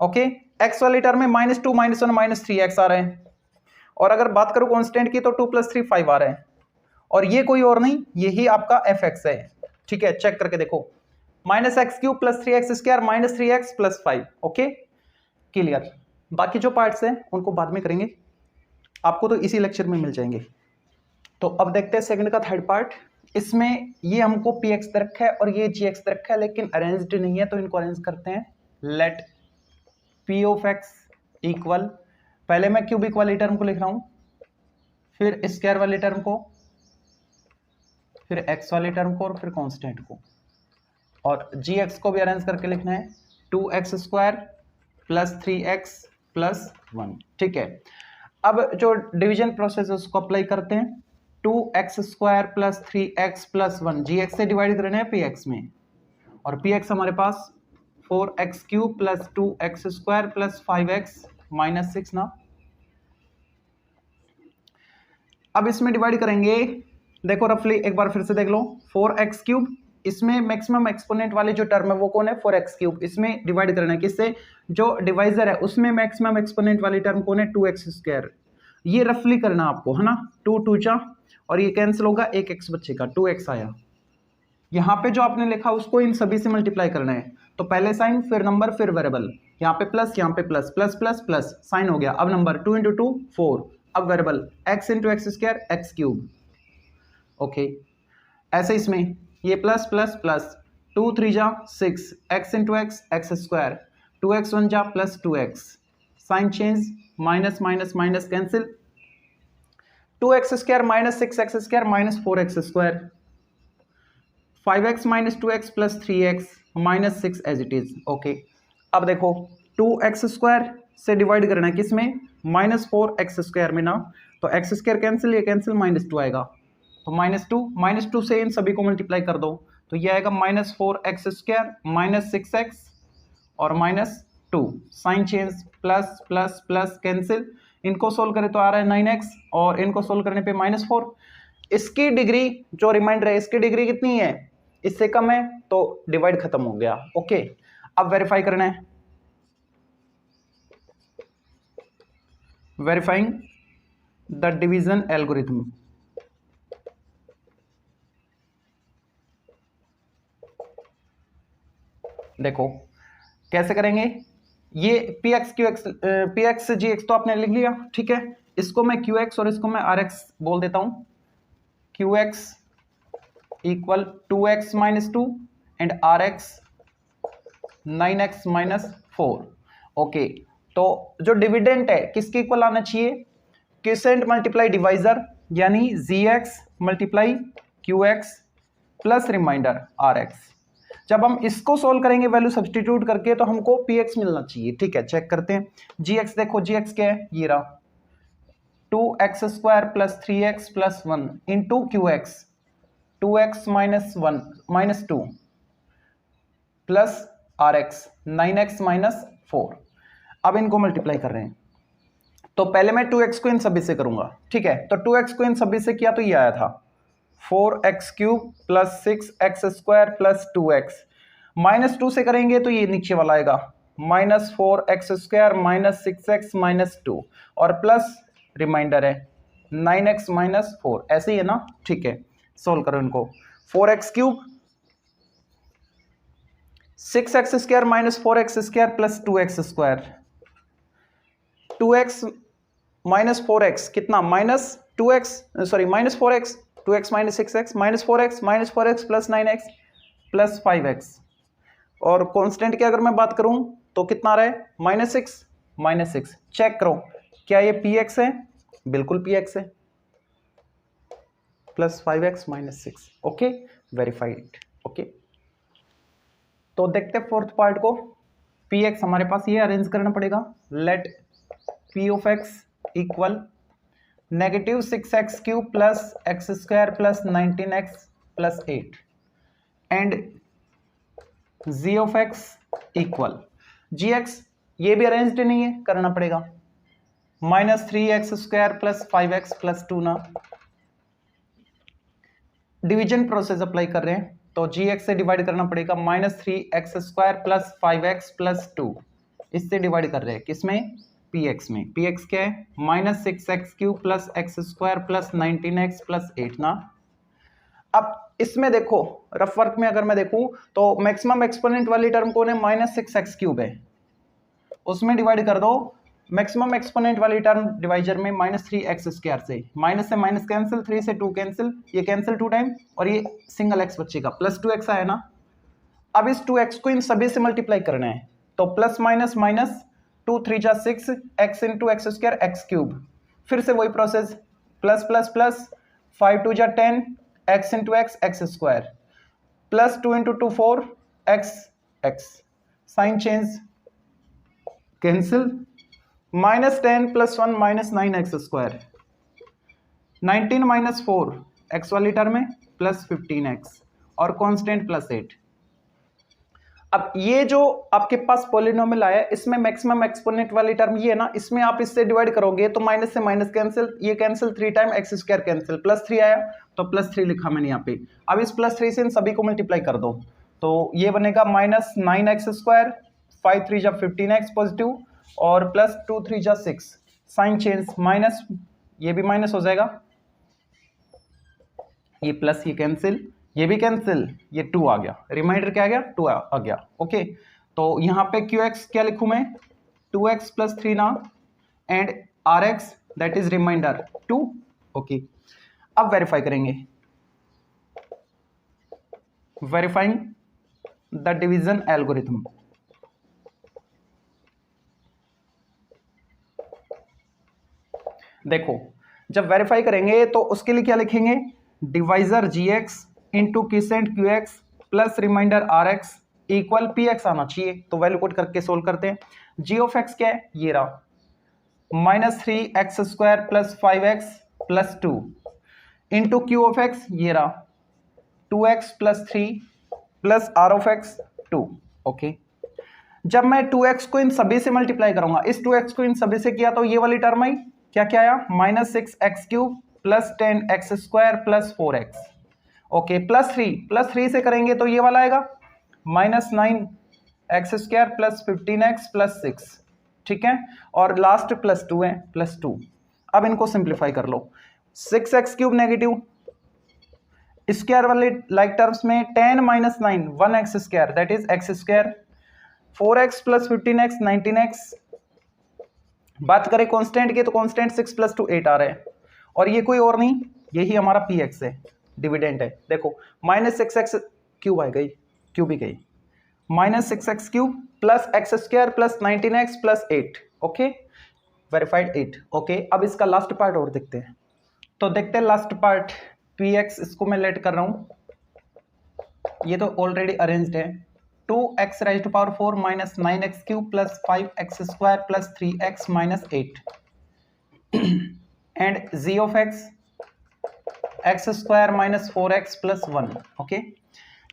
ओके। एक्स वाली टर्म में माइनस 2 माइनस 1 माइनस 3x आ रहे हैं, और अगर बात करूं कांस्टेंट की तो 2 प्लस 3 5 आ रहे हैं, और ये कोई और नहीं, यही आपका fx है, ठीक है। चेक करके देखो, minus x cube plus 3x square minus 3x plus 5, okay clear. बाकी जो पार्ट्स हैं उनको बाद में करेंगे, आपको तो इसी लेक्चर में मिल जाएंगे। तो अब देखते हैं सेकंड का थर्ड पार्ट। इसमें ये हमको px दे रखा है और ये gx दे रखा है, लेकिन अरेंज्ड नहीं है, तो इनको अरेंज करते हैं। Let p of x equal, पहले मैं क्यूबिक वाली टर्म को लिख रहा हूं, फिर स्क्वायर वाली टर्म को, फिर x वाली टर्म को और फिर कांस्टेंट को, और gx को भी अरेंज करके लिखना है 2x square plus 3x plus 1, ठीक है। अब जो डिवीजन प्रोसेस है उसको अप्लाई करते हैं, 2x square plus 3x plus 1, gx से डिवाइड करना है px में, और px हमारे पास 4x cube plus 2x square plus 5x minus 6 ना। अब इसमें डिवाइड करेंगे, देखो रफली एक बार फिर से देख लो, 4x क्यूब, इसमें मैक्सिमम एक्सपोनेंट वाली जो टर्म है वो कौन है 4x क्यूब, इसमें डिवाइड करना है किससे, जो डिवाइजर है उसमें मैक्सिमम एक्सपोनेंट वाली टर्म कौन है 2x स्क्वायर, ये रफली करना आपको, है ना। 2 2 जा और ये कैंसिल होगा, एक x बचेगा, 2x आया। यहाँ पे जो आपने लिखा उसको इन सभी से मल्टीप्लाई करना है, तो पहले साइन फिर नंबर फिर वेरिएबल, यहाँ पे प्लस यहाँ पे plus plus plus plus, sign हो गया। अब नंबर 2 इंटू 2 4, अब variable x into x square x cube, okay. ऐसे इसमें ये प्लस प्लस प्लस 2 3 जा 6, X into x X square, 2x 1 जा plus 2x, sign change, minus minus minus cancel, 2x square minus 6x square minus 4x square, 5x minus 2x plus 3x minus 6 as it is, okay. अब देखो 2x square से divide करना है किसमें, minus 4x square में ना, तो x square cancel, ये कैंसिल, माइनस 2 आएगा, तो माइनस टू से इन सभी को मल्टीप्लाई कर दो तो ये आएगा minus 4x square minus 6x और minus 2, sign change, plus plus plus cancel, इनको सोल्व करें तो आ रहा है 9x और इनको सोल्व करने पे माइनस 4। इसकी डिग्री जो रिमाइंडर है इसकी डिग्री कितनी है, इससे कम है, तो डिवाइड खत्म हो गया, ओके। अब वेरीफाई करना है, वेरीफाइंग द डिवीजन एल्गोरिथम, देखो कैसे करेंगे, ये पी एक्स जी एक्स तो आपने लिख लिया, ठीक है। इसको मैं क्यू एक्स और इसको मैं आर एक्स बोल देता हूं। Q X equal 2x minus 2 and R X 9x minus 4। Okay, तो जो डिविडेंट है किसके इक्वल आना चाहिए, क्विसेंट मल्टीप्लाई डिवाइजर, यानी gx multiply qx plus remainder rx। जब हम इसको सोल्व करेंगे वैल्यू सब्सटीट्यूट करके तो हमको px मिलना चाहिए, ठीक है। चेक करते हैं gx, देखो gx क्या है, ये रहा 2x square plus 3x plus 1 into qx 2x minus 1 minus 2 plus rx 9x minus 4। अब इनको मल्टीप्लाई कर रहे हैं, तो पहले मैं 2x को इन सभी से करूंगा, ठीक है। तो 2x को इन सभी से किया तो ये आया था 4x cube plus 6x square plus 2x। Minus 2 से करेंगे तो ये नीचे वाला आएगा minus 4x square minus 6x minus 2 और प्लस रिमाइंडर है 9x माइनस 4। ऐसे ही है ना, ठीक है। सोल्व करो इनको, 4x cube 6x square minus 4x square plus 2x square, 2x minus 4x कितना, minus 2x sorry minus 4x, 2x minus 6x minus 4x plus 9x plus 5x। और कांस्टेंट की अगर मैं बात करूं तो कितना आ रहा है, माइनस 6। चेक करो क्या ये px है, बिल्कुल px है, plus 5x minus 6। Okay, verified. Okay, तो देखते हैं फोर्थ पार्ट को। px हमारे पास ये अरेंज करना पड़ेगा, let p of x equal negative 6x cube plus x square plus 19x plus 8 and g of x equal gx, ये भी अरेंज्ड नहीं है, करना पड़ेगा minus 3x square plus 5x plus 2 ना। डिवीजन प्रोसेस अप्लाई कर रहे हैं तो gx से डिवाइड करना पड़ेगा minus 3x square plus 5x plus 2, इससे डिवाइड कर रहे हैं किसमें, px में। px क्या है, minus 6x cube plus x square plus 19x plus 8 ना। अब इसमें देखो रफ वर्क में अगर मैं देखूं तो मैक्सिमम एक्सपोनेंट वाली टर्म कौन है, माइनस 6x क्यूब है, उसमें डिवाइड कर दो मैक्सिमम एक्सपोनेंट वाली टर्म डिवाइजर में माइनस 3x स्क्वायर से, माइनस से माइनस कैंसिल, 3 से 2 कैंसिल, ये कैंसिल 2 टाइम और ये सिंगल x बचेगा, प्लस 2x आया ना। अब इस 2x को इन सभी से मल्टीप्लाई करना है, तो प्लस माइनस माइनस 2 3 जा 6 x into x square x cube, फिर से वही प्रोसेस, प्लस प्लस प्लस 5 2 जा 10 x into x X square plus 2 into 2 4 x x, sign change cancel, minus 10 plus 1 minus 9x square, 19 minus 4 x वाली term में plus 15x और constant plus 8। अब ये जो आपके पास पॉलिनोमियल आया इसमें मैक्सिमम एक्सपोनेंट वाली टर्म ये है ना, इसमें आप इससे डिवाइड करोगे तो माइनस से माइनस कैंसिल, ये cancel 3 time x square cancel, plus 3 आया तो प्लस 3 लिखा मैंने यहाँ पे। अब इस प्लस 3 से इन सभी को मल्टीप्लाई कर दो तो ये बनेगा माइनस 9x स्क्वायर, 5 3 जा 15x पॉजिटिव और प्लस 2 3 जा 6, साइन चेंज माइनस, ये भी माइनस हो जाएगा, ये प्लस ये कैंसिल, ये भी कैंसिल, ये 2 आ गया, रिमाइंडर क्या आ गया, 2 आ गया। ओके, तो यहाँ पे qx क्या लिखूं मैं, 2x प्लस 3 ना and rx that is remainder 2। Okay, अब वेरीफाई करेंगे, वेरीफाइंग द डिवीजन एल्गोरिथम। देखो जब वेरीफाई करेंगे तो उसके लिए क्या लिखेंगे, divisor gx into quotient qx plus remainder rx equal px आना चाहिए, तो वैल्यू पुट करके सोल्व करते हैं। g ऑफ x क्या है, ये रहा minus 3x square plus 5x plus 2 into q of x, ये रहा 2x plus 3 plus r of x 2। Okay, जब मैं 2x को इन सभी से मल्टीप्लाई करूंगा, इस 2x को इन सभी से किया तो ये वाली टर्म आई, क्या क्या आया, minus 6x cube plus 10x square plus 4x। Okay, plus 3 से करेंगे तो ये वाला आएगा minus 9x square plus 15x plus 6, ठीक है, और लास्ट प्लस 2 है, प्लस 2। अब इनको सिंप्लीफाई कर लो, 6x क्यूब नेगेटिव स्क्वायर वाले लाइक टर्म्स में 10 minus 9 1x square that is x square 4x plus 15x 19x। बात करें कांस्टेंट की तो कांस्टेंट 6 प्लस 2 8 आ रहा है, और ये कोई और नहीं, यही हमारा पी एक्स है, डिविडेंड है। देखो माइनस 6x क्यूब आ गई, क्यूब भी गई, minus 6x cube plus x square plus 19x plus 8। Okay, verified 8। Okay, अब इसका लास्ट पार्ट और देखते हैं। तो देखते हैं लास्ट पार्ट पी एक्स, इसको मैं लेट कर रहा हूं, ये तो ऑलरेडी अरेंज्ड है। 2x raise to power 4 minus 9x cube plus 5x square plus 3x minus 8 and z of x square minus 4x plus 1। Okay,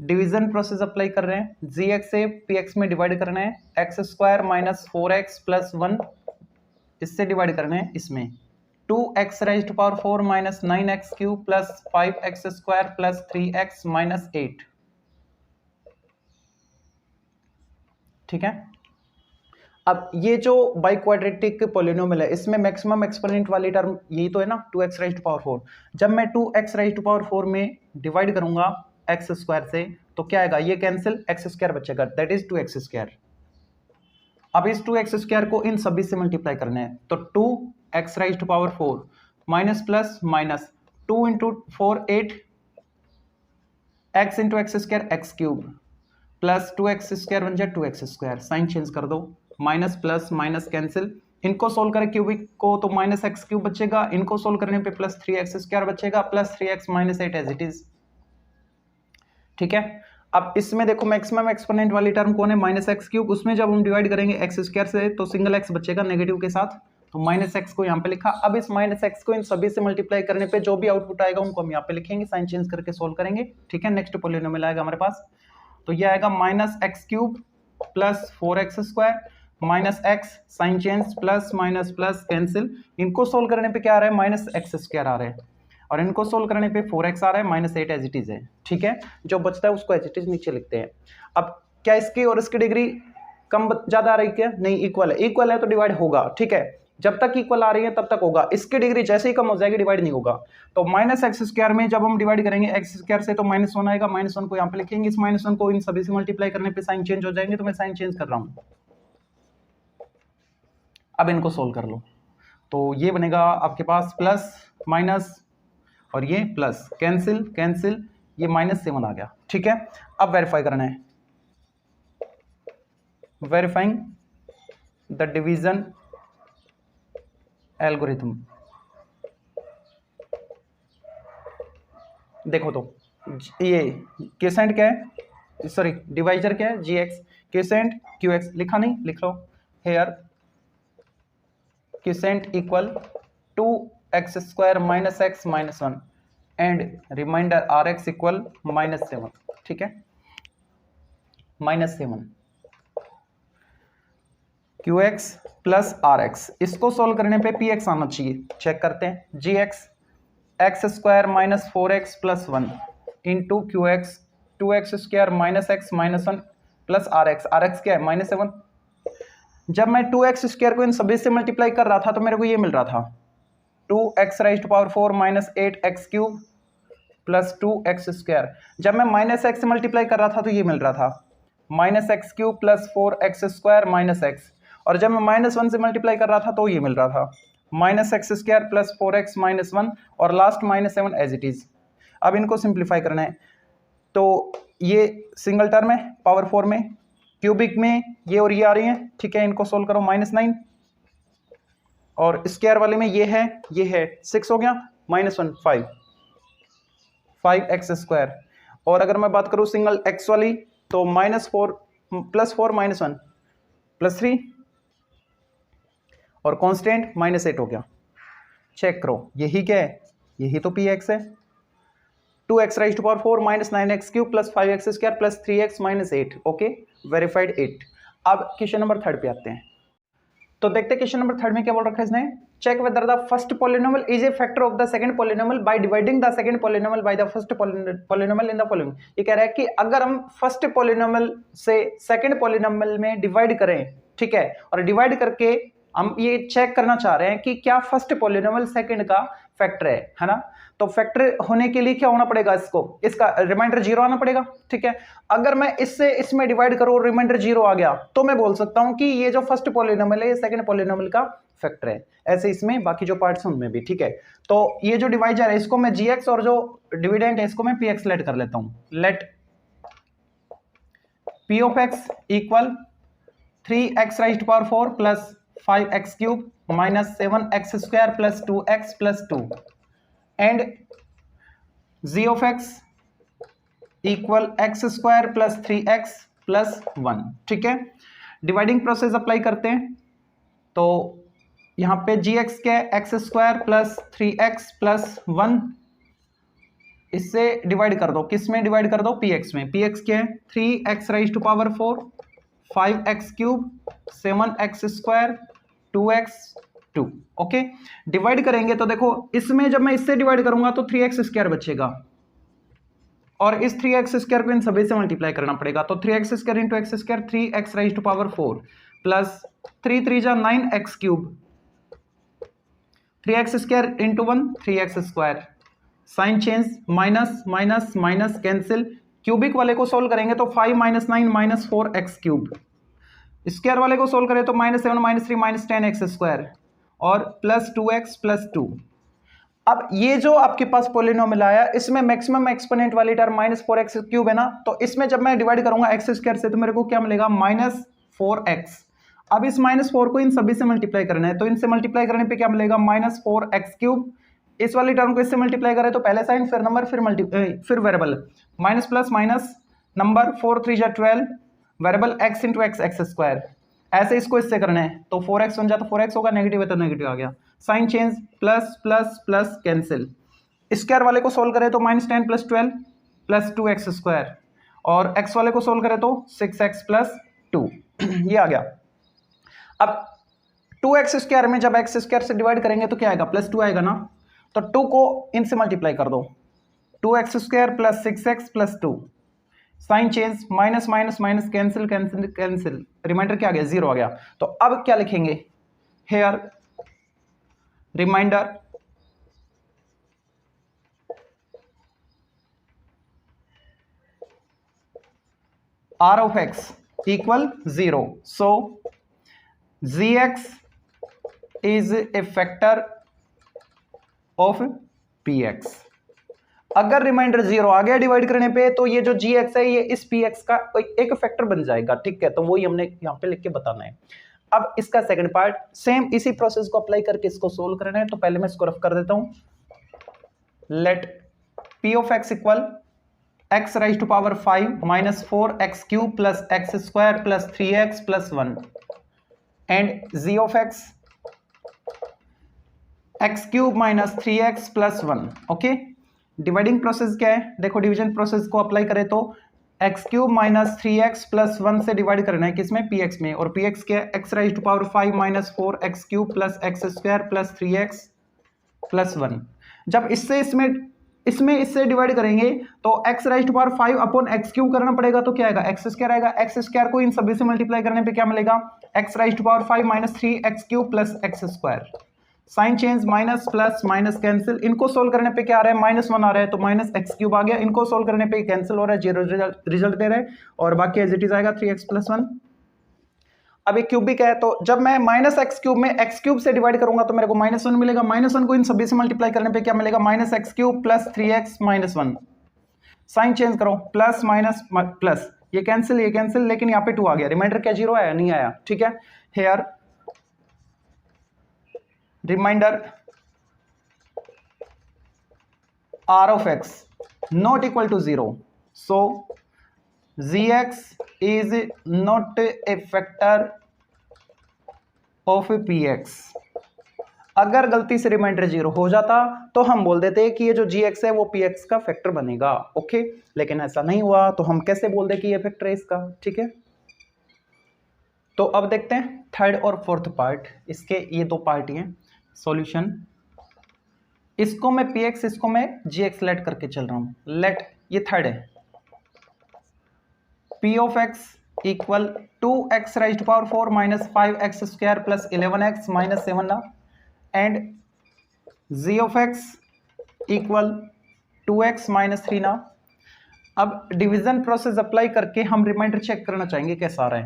division process apply कर रहे हैं, gx से px में डिवाइड करना है, x square minus 4x plus 1 इससे divide करना है इसमें, 2x raise to power 4 minus 9x cube plus 5x square plus 3x minus 8। ठीक है, अब ये जो बाई क्वाड्रेटिक पॉलिनोमियल है इसमें मैक्सिमम एक्सपोनेंट वाली टर्म यही तो है ना, 2x राइज टू पावर 4। जब मैं 2x राइज टू पावर 4 में डिवाइड करूंगा x स्क्वायर से तो क्या आएगा, ये कैंसिल, x स्क्वायर बचेगा, दैट इज 2x स्क्वायर। अब इस 2x स्क्वायर को इन सभी से मल्टीप्लाई करना है, तो 2x raise to power 4 minus plus minus 2 into 4 8 x into x square x cube plus 2x square बन जाए 2x स्क्वायर, साइन चेंज कर दो, माइनस प्लस माइनस कैंसिल, इनको सोल्व करें क्यूबिक को तो माइनस एक्स क्यूब बचेगा, इनको सोल्व करने पे प्लस 3x स्क्वायर बचेगा plus 3x minus 8 as it is. ठीक है, अब इसमें देखो मैक्सिमम एक्सपोनेंट वाली टर्म कौन है, माइनस एक्स क्यूब, उसमें जब हम डिवाइड करेंगे एक्स स्क्वायर से तो सिंगल एक्स बचेगा नेगेटिव के साथ, तो माइनस एक्स को यहाँ पे लिखा। अब इस माइनस एक्स को इन सभी से मल्टीप्लाई करने पे जो भी आउटपुट आएगा उनको हम यहाँ पे लिखेंगे, साइन चेंज करके सोल्व करेंगे। ठीक है, नेक्स्ट पॉलिनोमियल आएगा हमारे पास, तो ये आएगा minus x cube plus 4x square minus x, sign change, plus minus plus cancel, इनको सोल्व करने पे क्या आ रहा है, माइनस एक्स स्क्वायर आ रहा है, और इनको सोल्व करने पे 4x आ रहा है, माइनस 8 एज इट इज है। ठीक है, जो बचता है उसको एज इट इज नीचे लिखते हैं। अब क्या इसकी और इसकी डिग्री कम ज्यादा आ रही, क्या नहीं, इक्वल है, इक्वल है तो डिवाइड होगा। ठीक है, जब तक इक्वल आ रही है तब तक होगा, इसकी डिग्री जैसे ही कम हो जाएगी डिवाइड नहीं होगा। तो माइनस एक्स स्क्वायर में जब हम डिवाइड करेंगे एक्स स्क्वायर से तो माइनस 1 आएगा, माइनस 1 को यहाँ पे लिखेंगे, इस माइनस 1 को इन सभी से मल्टीप्लाई करने पे साइन चेंज हो जाएंगे, तो मैं साइन चेंज कर रहा हूँ। अब इनको सोल्व कर लो, तो ये बनेगा आपके पास प्लस माइनस और ये प्लस, कैंसिल कैंसिल, ये माइनस 7 आ गया। ठीक है, अब वेरीफाई करना है, वेरीफाइंग द डिवीजन एल्गोरिथम। देखो तो ये क्यूसेंट क्या है, सॉरी डिवाइजर क्या है, gx, क्यूसेंट qx, लिखा नहीं, लिख लो here quotient equal 2x square minus x minus 1 and remainder rx equal minus 7। ठीक है, माइनस 7 qx प्लस rx, इसको सोल्व करने पे px आना चाहिए, चेक करते हैं, gx x square minus 4x plus 1 into qx 2x square minus x minus 1 plus rx क्या है, माइनस 7। जब मैं 2x स्क्वायर को इन सभी से मल्टीप्लाई कर रहा था तो मेरे को ये मिल रहा था 2x raise to power 4 minus 8x cube plus 2x square. जब मैं माइनस एक्स से मल्टीप्लाई कर रहा था तो ये मिल रहा था minus x cube plus 4x square minus x, और जब मैं माइनस 1 से मल्टीप्लाई कर रहा था तो ये मिल रहा था minus x square plus 4x minus 1 और last minus 7 as it is. अब इनको सिंप्लीफाई करना है, तो ये सिंगल टर्म है पावर 4 में, क्यूबिक में ये और ये आ रही हैं। ठीक है, इनको सोल्व करो, माइनस 9 और स्क्वायर वाले में ये है 6 हो गया, माइनस 1 5x स्क्वायर, और अगर मैं बात करूं सिंगल x वाली तो माइनस 4 प्लस 4 माइनस 1 प्लस 3 और कांस्टेंट माइनस 8 हो गया। चेक करो, यही क्या है, यही तो px है, 2x raise to power 4 minus 9x cube plus 5x square plus 3x minus 8। Okay, verified 8। अब क्वेश्चन नंबर 3 पे आते हैं, तो देखते हैं क्वेश्चन नंबर 3 में क्या बोल रखा है इसने, check whether the first polynomial is a factor of the second polynomial by dividing the second polynomial by the first polynomial in the following. ये कह रहा है कि अगर हम फर्स्ट पॉलिनोमियल से सेकंड पॉलिनोमियल में डिवाइड करें, ठीक है, और डिवाइड करके हम ये चेक करना चाह रहे हैं कि क्या फर्स्ट पॉलिनोमियल सेकंड का फैक्टर है ना। तो फैक्टर होने के लिए क्या होना पड़ेगा, इसका रिमाइंडर 0 आना पड़ेगा, ठीक है। अगर मैं इससे इसमें डिवाइड करूं और रिमाइंडर 0 आ गया तो मैं बोल सकता हूं कि ये जो फर्स्ट पॉलिनोमियल है ये सेकंड पॉलिनोमियल का फैक्टर है। ऐसे इसमें बाकी जो पार्ट्स हैं उनमें भी, ठीक है। तो ये जो डिवाइजर है इसको मैं gx और जो डिविडेंड है इसको मैं px लेट कर लेता हूं। Let p of x equal 3x raised to power 4 plus 5x cube minus 7x square plus 2x plus 2 and g of x equal x square plus 3x plus 1, ठीक है। Dividing process apply करते हैं तो यहां पे gx के x square plus 3x plus 1 इससे divide कर दो, किस में डिवाइड कर दो, px में। px क्या है 3x raised to power 4 5x cube 7x square 2x 2, okay. Divide करेंगे तो देखो इसमें जब मैं इससे डिवाइड करूंगा तो 3x स्क्वायर बचेगा और इस 3x स्क्वायर को इन सभी से मल्टीप्लाई करना पड़ेगा। तो 3x square into x square 3x raise to power 4 plus 3 3 जा 9x cube 3x square into 1 3x square, sign change minus minus minus cancel, cubic वाले को सोल्व करेंगे तो 5 minus 9 minus 4x cube, square वाले को सोल्व करें तो -7 -3 -10x square और प्लस 2x प्लस 2। अब ये जो आपके पास पॉलिनोमियल आया इसमें मैक्सिमम एक्सपोनेंट वाली टर्म -4x क्यूब है ना, तो इसमें जब मैं डिवाइड करूंगा x स्क्वायर से तो मेरे को क्या मिलेगा -4x। अब इस -4 को इन सभी से मल्टीप्लाई करना है तो इनसे मल्टीप्लाई करने पे क्या मिलेगा -4x क्यूब। इस वाली टर्म को इससे मल्टीप्लाई करें तो पहले साइन फिर नंबर फिर variable minus plus minus number 4 3 जा 12 variable x into x square. ऐसे इसको इससे करना है तो 4x बन जाता तो 4x होगा, नेगेटिव है तो नेगेटिव आ गया, sign change plus plus plus cancel. Square वाले को सोल्व करें तो -10 प्लस 12 प्लस 2x स्क्वायर और x वाले को सोल्व करें तो 6x प्लस 2 ये आ गया। अब 2x स्क्वायर में जब x स्क्वायर से डिवाइड करेंगे तो क्या आएगा +2 आएगा ना, तो 2 को इनसे मल्टीप्लाई कर दो 2x square plus 6x plus 2, sign change minus minus minus cancel cancel cancel, remainder क्या आ गया 0 आ गया। तो अब क्या लिखेंगे here remainder r of x equal 0, so gx is a factor of px। अगर रिमाइंडर 0 आ गया डिवाइड करने पे तो ये जो gx है ये इस px का एक फैक्टर बन जाएगा, ठीक है। तो वही हमने यहां पे लिख के बताना है। अब इसका सेकंड पार्ट सेम इसी प्रोसेस को अप्लाई करके इसको सोल्व करना है, तो पहले मैं इसको रफ कर देता हूं। Let p of x equal x raise to power 5 minus 4x cube plus x square plus 3x plus 1 and g of x x cube minus 3x plus 1, okay. Dividing process क्या है, देखो division process को apply करें तो x cube minus 3x plus 1 से divide करना है किसमें px में, और px क्या है x raise to power 5 minus 4x cube plus x square plus 3x plus 1। जब इससे इसमें इससे डिवाइड करेंगे तो x raise to power 5 upon x cube करना पड़ेगा तो क्या आएगा x स्क्वायर आएगा, x स्क्वायर को इन सभी से मल्टीप्लाई करने पे क्या मिलेगा x raise to power 5 minus 3x cube plus x square, sign change minus plus minus cancel, इनको सोल्व करने पे क्या आ रहा है -1 आ रहा है तो माइनस एक्स क्यूब आ गया, इनको सोल्व करने पे कैंसिल हो रहा है 0 रिजल्ट दे रहा है और बाकी एज इट इज आएगा 3x प्लस 1। अब एक क्यूबिक है तो जब मैं माइनस एक्स क्यूब में एक्स क्यूब से डिवाइड करूंगा तो मेरे को -1 मिलेगा, -1 को इन सभी से मल्टीप्लाई करने पे क्या मिलेगा -x cube plus 3x minus 1, sign change करो प्लस माइनस प्लस, ये कैंसिल लेकिन यहाँ पे 2 आ गया, रिमाइंडर क्या 0 आया नहीं आया, ठीक है। Here remainder r of x not equal to 0, so gx is not a factor of px। अगर गलती से रिमाइंडर 0 हो जाता तो हम बोल देते कि ये जो gx है वो px का फैक्टर बनेगा, ओके। लेकिन ऐसा नहीं हुआ तो हम कैसे बोल दे कि ये फैक्टर है इसका, ठीक है। तो अब देखते हैं थर्ड और फोर्थ पार्ट, इसके ये दो पार्ट हैं सॉल्यूशन। इसको मैं px इसको मैं gx लेट करके चल रहा हूं। लेट ये थर्ड है, p of x equal 2x raise to power 4 minus 5x square plus 11x minus 7 ना, and g of x equal 2x minus 3 ना। अब डिवीजन प्रोसेस अप्लाई करके हम रिमाइंडर चेक करना चाहेंगे कैसा आ रहा है।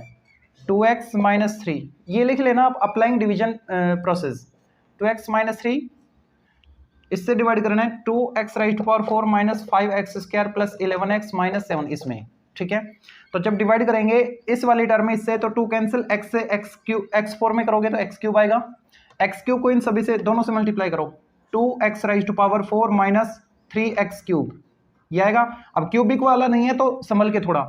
2x माइनस 3 ये लिख लेना आप, applying division process. 2x minus 3 इससे डिवाइड करना है 2x raise to power 4 minus 5x square plus 11x minus 7 इसमें, ठीक है। तो जब डिवाइड करेंगे इस वाली टर्म में इससे, तो 2 कैंसिल, x से x क्यूब, x4 में करोगे तो x क्यूब आएगा, x क्यूब को इन सभी से दोनों से मल्टीप्लाई करो, 2x raise to power 4 minus 3x cube ये आएगा। अब क्यूबिक वाला नहीं है तो संभल के थोड़ा,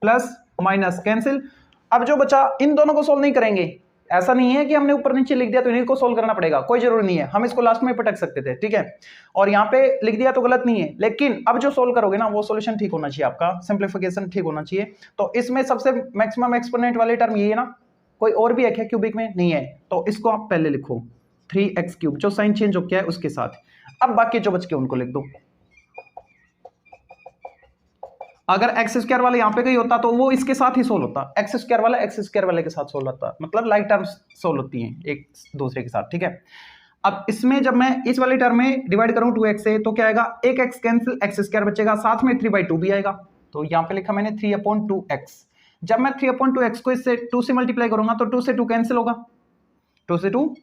प्लस माइनस कैंसिल। अब जो बचा इन दोनों को सोल्व नहीं करेंगे, ऐसा नहीं है कि हमने ऊपर नीचे लिख दिया तो इन्हीं को सोल्व करना पड़ेगा, कोई जरूरी नहीं है, हम इसको लास्ट में पटक सकते थे, ठीक है। और यहाँ पे लिख दिया तो गलत नहीं है, लेकिन अब जो सोल्व करोगे ना वो सॉल्यूशन ठीक होना चाहिए, आपका सिंप्लीफिकेशन ठीक होना चाहिए। तो इसमें सबसे मैक्सिमम एक्सपोनेंट वाली टर्म ये है ना, कोई और भी एक है क्यूबिक में नहीं है, तो इसको आप पहले लिखो 3x क्यूब, जो साइन चेंज हो गया है उसके साथ। अब बाकी जो बच के उनको लिख दो। अगर एक्स स्क्वायर वाला यहाँ पे कहीं होता तो वो इसके साथ ही सोल्व होता, एक्स स्क्वायर वाला एक्स स्क्वायर वाले के साथ सोल्व होता, मतलब लाइक टर्म्स सोल्व होती हैं एक दूसरे के साथ, ठीक है। अब इसमें जब मैं इस वाली टर्म में डिवाइड करूं 2x से तो क्या आएगा, एक x कैंसिल, एक्स स्क्वायर बचेगा, साथ में 3/2 भी आएगा, तो यहाँ पे लिखा मैंने 3/2x। जब मैं 3/2x को इससे 2 से मल्टीप्लाई करूंगा तो 2 से 2 कैंसिल होगा, 2 से 2,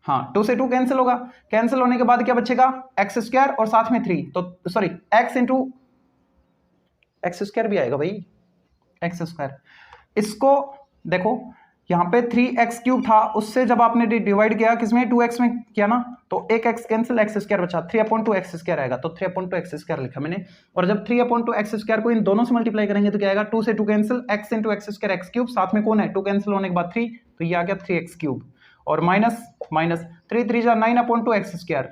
हाँ 2 से 2 कैंसिल होगा, कैंसिल होने के बाद क्या बचेगा, एक्स स्क्वायर और साथ में 3, तो sorry x into x square भी आएगा भाई, एक्स स्क्वायर। इसको देखो यहाँ पे 3x क्यूब था, उससे जब आपने डिवाइड किया किसमें, 2x में किया ना, तो एक x कैंसिल, एक्स स्क्वायर बचा, 3/2x स्क्वायर आएगा, तो 3/2x स्क्वायर लिखा मैंने। और जब 3/2x स्क्वायर को इन दोनों से मल्टीप्लाई करेंगे तो क्या आएगा, 2 से 2 cancel, x into x square x cube, साथ में कौन है 2 कैंसिल होने के बाद 3, तो ये आ गया 3x क्यूब, और माइनस माइनस 3 3 जा 9/2x square,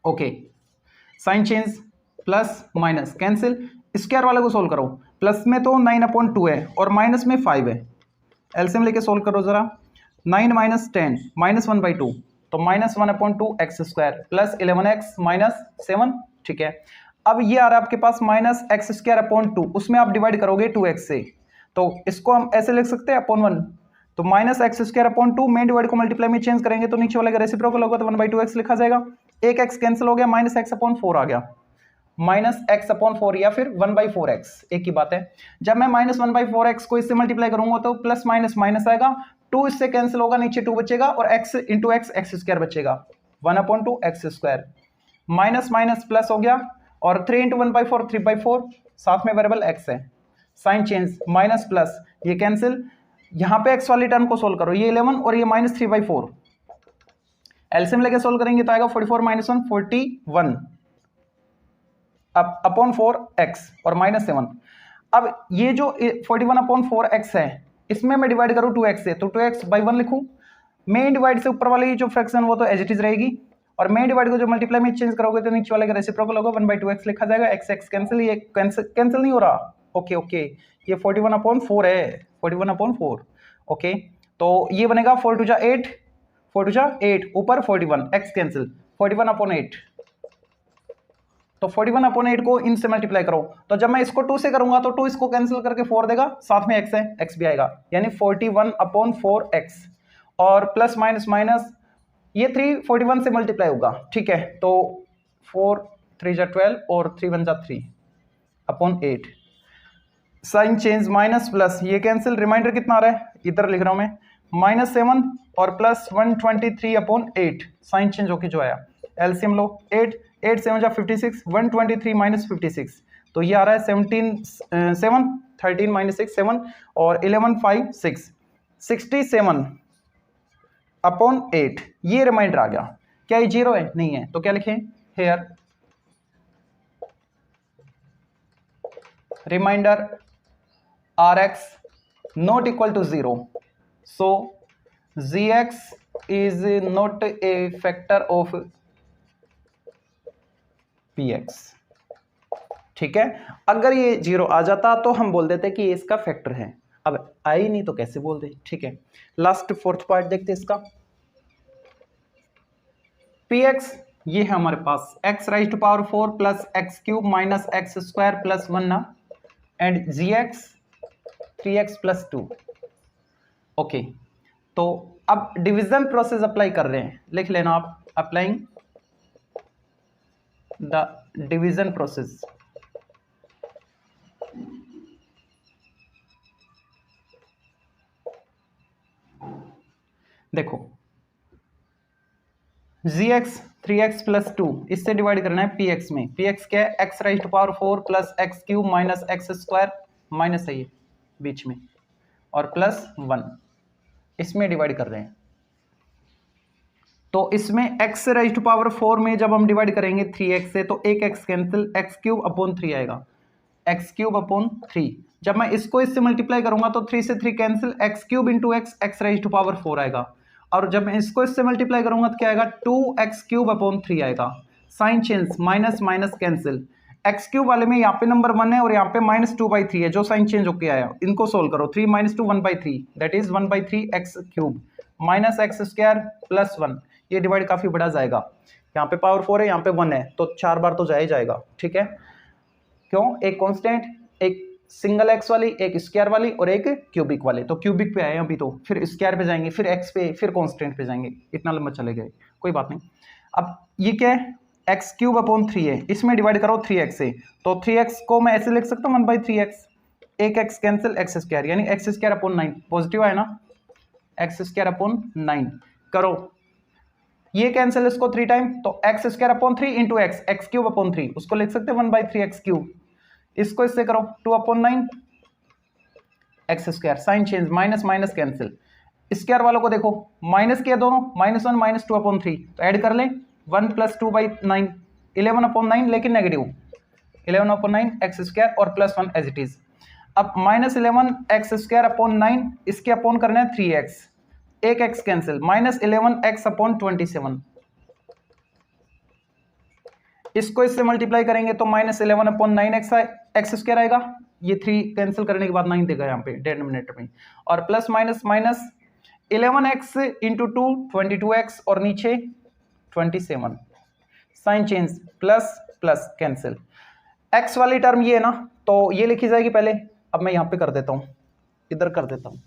okay. Sign change, plus minus cancel, square वाले को सोल्व करो, प्लस में तो 9/2 है और माइनस में 5 है, एलसीएम लेके सोल्व करो जरा, 9 माइनस 10 माइनस 1/2, तो minus 1/2 x square plus 11x minus 7, ठीक है। अब ये आ रहा है आपके पास माइनस एक्स स्क्वायर अपॉन 2, उसमें आप डिवाइड करोगे 2x से, तो इसको हम ऐसे लिख सकते हैं अपॉन 1, तो minus x square upon 2, main divide को मल्टीप्लाई में चेंज करेंगे तो नीचे वाले का रेसिप्रोकल होगा, तो 1/2x लिखा जाएगा, एक x कैंसिल हो गया, माइनस एक्स अपॉन 4 आ गया, माइनस एक्स अपॉन 4 या फिर 1/4x, एक ही बात है। जब मैं माइनस 1/4x को इससे मल्टीप्लाई करूंगा तो प्लस माइनस माइनस आएगा, 2 इससे कैंसिल होगा, नीचे 2 बचेगा, और x into x X square बचेगा, 1/2 x square, minus minus plus हो गया, और 3 इंटू 1/4 3/4, साथ में वेरिएबल x है, साइन चेंज, माइनस प्लस ये कैंसिल, यहाँ पे x वाली टर्म को सोल्व करो, ये 11 और ये माइनस 3/4, एलसीएम लेके सोल्व करेंगे तो आएगा 44 माइनस 1 41 अपॉन 4x और माइनस 7। अब ये जो 41/4x है, इसमें मैं डिवाइड करूं 2x से, तो 2x/1 लिखूं, मेन डिवाइड से ऊपर वाली जो फ्रैक्शन वो तो एज इट इज रहेगी, और मेन डिवाइड को जो मल्टीप्लाई में चेंज करोगे तो नीचे वाले का रेसिप्रोकल होगा, 1/2x लिखा जाएगा, x कैंसिल, ये कैंसिल नहीं हो रहा, ओके ओके, ये 41/4 है, 41/4, ओके। तो ये बनेगा 4 2 जा 8, 4 2 जा 8, ऊपर 41, x कैंसिल, 41/8, तो 41/8 को इनसे मल्टीप्लाई करो, तो जब मैं इसको 2 से करूंगा तो 2 इसको कैंसिल करके 4 देगा, साथ में x है, x भी आएगा, यानी 41/4x, और प्लस माइनस माइनस ये 3 41 से मल्टीप्लाई होगा, ठीक है, तो 4 3 जा 12 और 3 1 जा 3/8, साइन चेंज, माइनस प्लस ये कैंसिल, रिमाइंडर कितना आ रहा है इधर लिख रहा हूं मैं, -7 और प्लस 123/8, साइन चेंज होके जो आया, एलसीएम लो, 8 8 7 जा 56, 123 माइनस 56, तो ये आ रहा है 7 13 माइनस 6 7, और 11 5 6 67/8, ये रिमाइंडर आ गया। क्या ये 0 है? नहीं है, तो क्या लिखें, here remainder Rx not equal to 0, so Gx is not a factor of Px, ठीक है। अगर ये 0 आ जाता तो हम बोल देते कि ये इसका फैक्टर है, अब आई नहीं तो कैसे बोल दे, ठीक है। लास्ट 4th पार्ट देखते इसका, Px ये है हमारे पास x raise to power 4 plus x cube minus x square plus 1 ना, and gx 3x plus 2। Okay, तो अब डिवीजन प्रोसेस अप्लाई कर रहे हैं, लिख लेना आप, अप्लाइंग द डिवीजन प्रोसेस। देखो gx 3x प्लस 2 इससे डिवाइड करना है px में। px क्या है? x raise to power 4 plus x cube minus x square, minus है ये बीच में, और प्लस 1, इसमें डिवाइड कर रहे हैं। तो इसमें x राइज टू पावर 4 में जब हम डिवाइड करेंगे 3x से, तो एक x cancel, x cube upon 3 आएगा, एक्स क्यूब अपॉन 3। जब मैं इसको इससे मल्टीप्लाई करूंगा तो 3 से 3 cancel, x cube into x, x raise to power 4 आएगा। और जब मैं इसको इससे मल्टीप्लाई करूंगा तो क्या आएगा? 2x क्यूब अपॉन 3 आएगा। Sign change, minus minus cancel, x cube वाले में यहाँ पे नंबर 1 है और यहाँ पे -2/3 है, जो साइन चेंज होके आया, इनको सोल्व करो। 3 - 2 1/3, that is 1/3 x cube minus x square plus 1। ये डिवाइड काफी बड़ा जाएगा, यहाँ पे पावर 4 है, यहाँ पे 1 है, तो 4 बार तो जा ही जाएगा। ठीक है, क्यों? एक कांस्टेंट, एक सिंगल एक्स वाली, एक स्क्वायर वाली और एक क्यूबिक वाले। तो क्यूबिक पे आए अभी, तो फिर स्क्वायर पे जाएंगे, फिर एक्स पे, फिर कांस्टेंट पे जाएंगे, इतना लंबा चले गए, कोई बात नहीं। अब ये क्या है? एक्स क्यूब अपॉन 3 है, इसमें डिवाइड करो 3x से, तो 3x को मैं ऐसे लिख सकता हूँ 1/3x, एक एक्स कैंसिल, एक्स स्क्वायर, यानी एक्स स्क्वायर अपॉन 9, पॉजिटिव है ना, एक्स स्क्वायर अपॉन 9 करो, ये कैंसिल इसको 3 टाइम, तो x square upon 3 into x, x cube upon 3, उसको लिख सकते हैं 1/3x क्यूब। इसको इससे करो 2/9 x square, sign change, minus minus cancel, square वालों को देखो, माइनस किया दोनों, -1 - 2/3, तो ऐड कर लें 1 + 2/9, 11/9, लेकिन नेगेटिव, 11/9 एक्स स्क्वायर और प्लस 1 एज इट इज। अब -11 एक्स स्क्वायर अपॉन 9, इसके अपॉन करना है 3x, एक एक्स कैंसिल, -11 एक्स अपॉन 27, इसको इससे मल्टीप्लाई करेंगे तो -11/9 एक्स स्क्वायर आएगा, ये 3 कैंसिल करने के बाद 9 देगा यहाँ पे डिनोमिनेटर में, और plus minus minus 11x into 2 22x, और नीचे 27, sign change, plus plus cancel, x वाली टर्म ये है ना, तो ये लिखी जाएगी पहले। अब मैं यहाँ पे कर देता हूँ, इधर कर देता हूँ,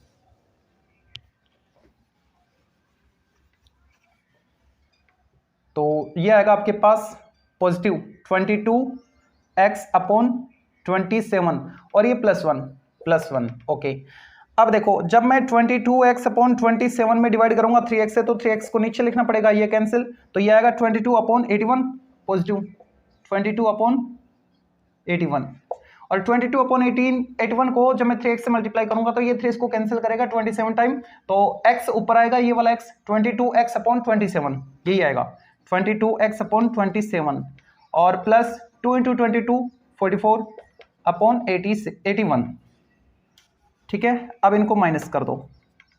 तो ये आएगा आपके पास पॉजिटिव 22x अपॉन 27, और ये प्लस वन। ओके, अब देखो, जब मैं 22x अपॉन 27 में डिवाइड करूंगा 3x से, तो 3x को नीचे लिखना पड़ेगा, ये कैंसिल, तो ये आएगा 22 अपॉन 81, पॉजिटिव 22 अपॉन 81, और 22 अपॉन 81 को जब मैं 3x से मल्टीप्लाई करूंगा तो ये 3 को कैंसिल करेगा 27 टाइम, तो x ऊपर आएगा, ये वाला x, 22x अपॉन 27, यही आएगा 22x अपॉन 27, और प्लस 2 × 22 44 अपॉन 81। ठीक है, अब इनको माइनस कर दो,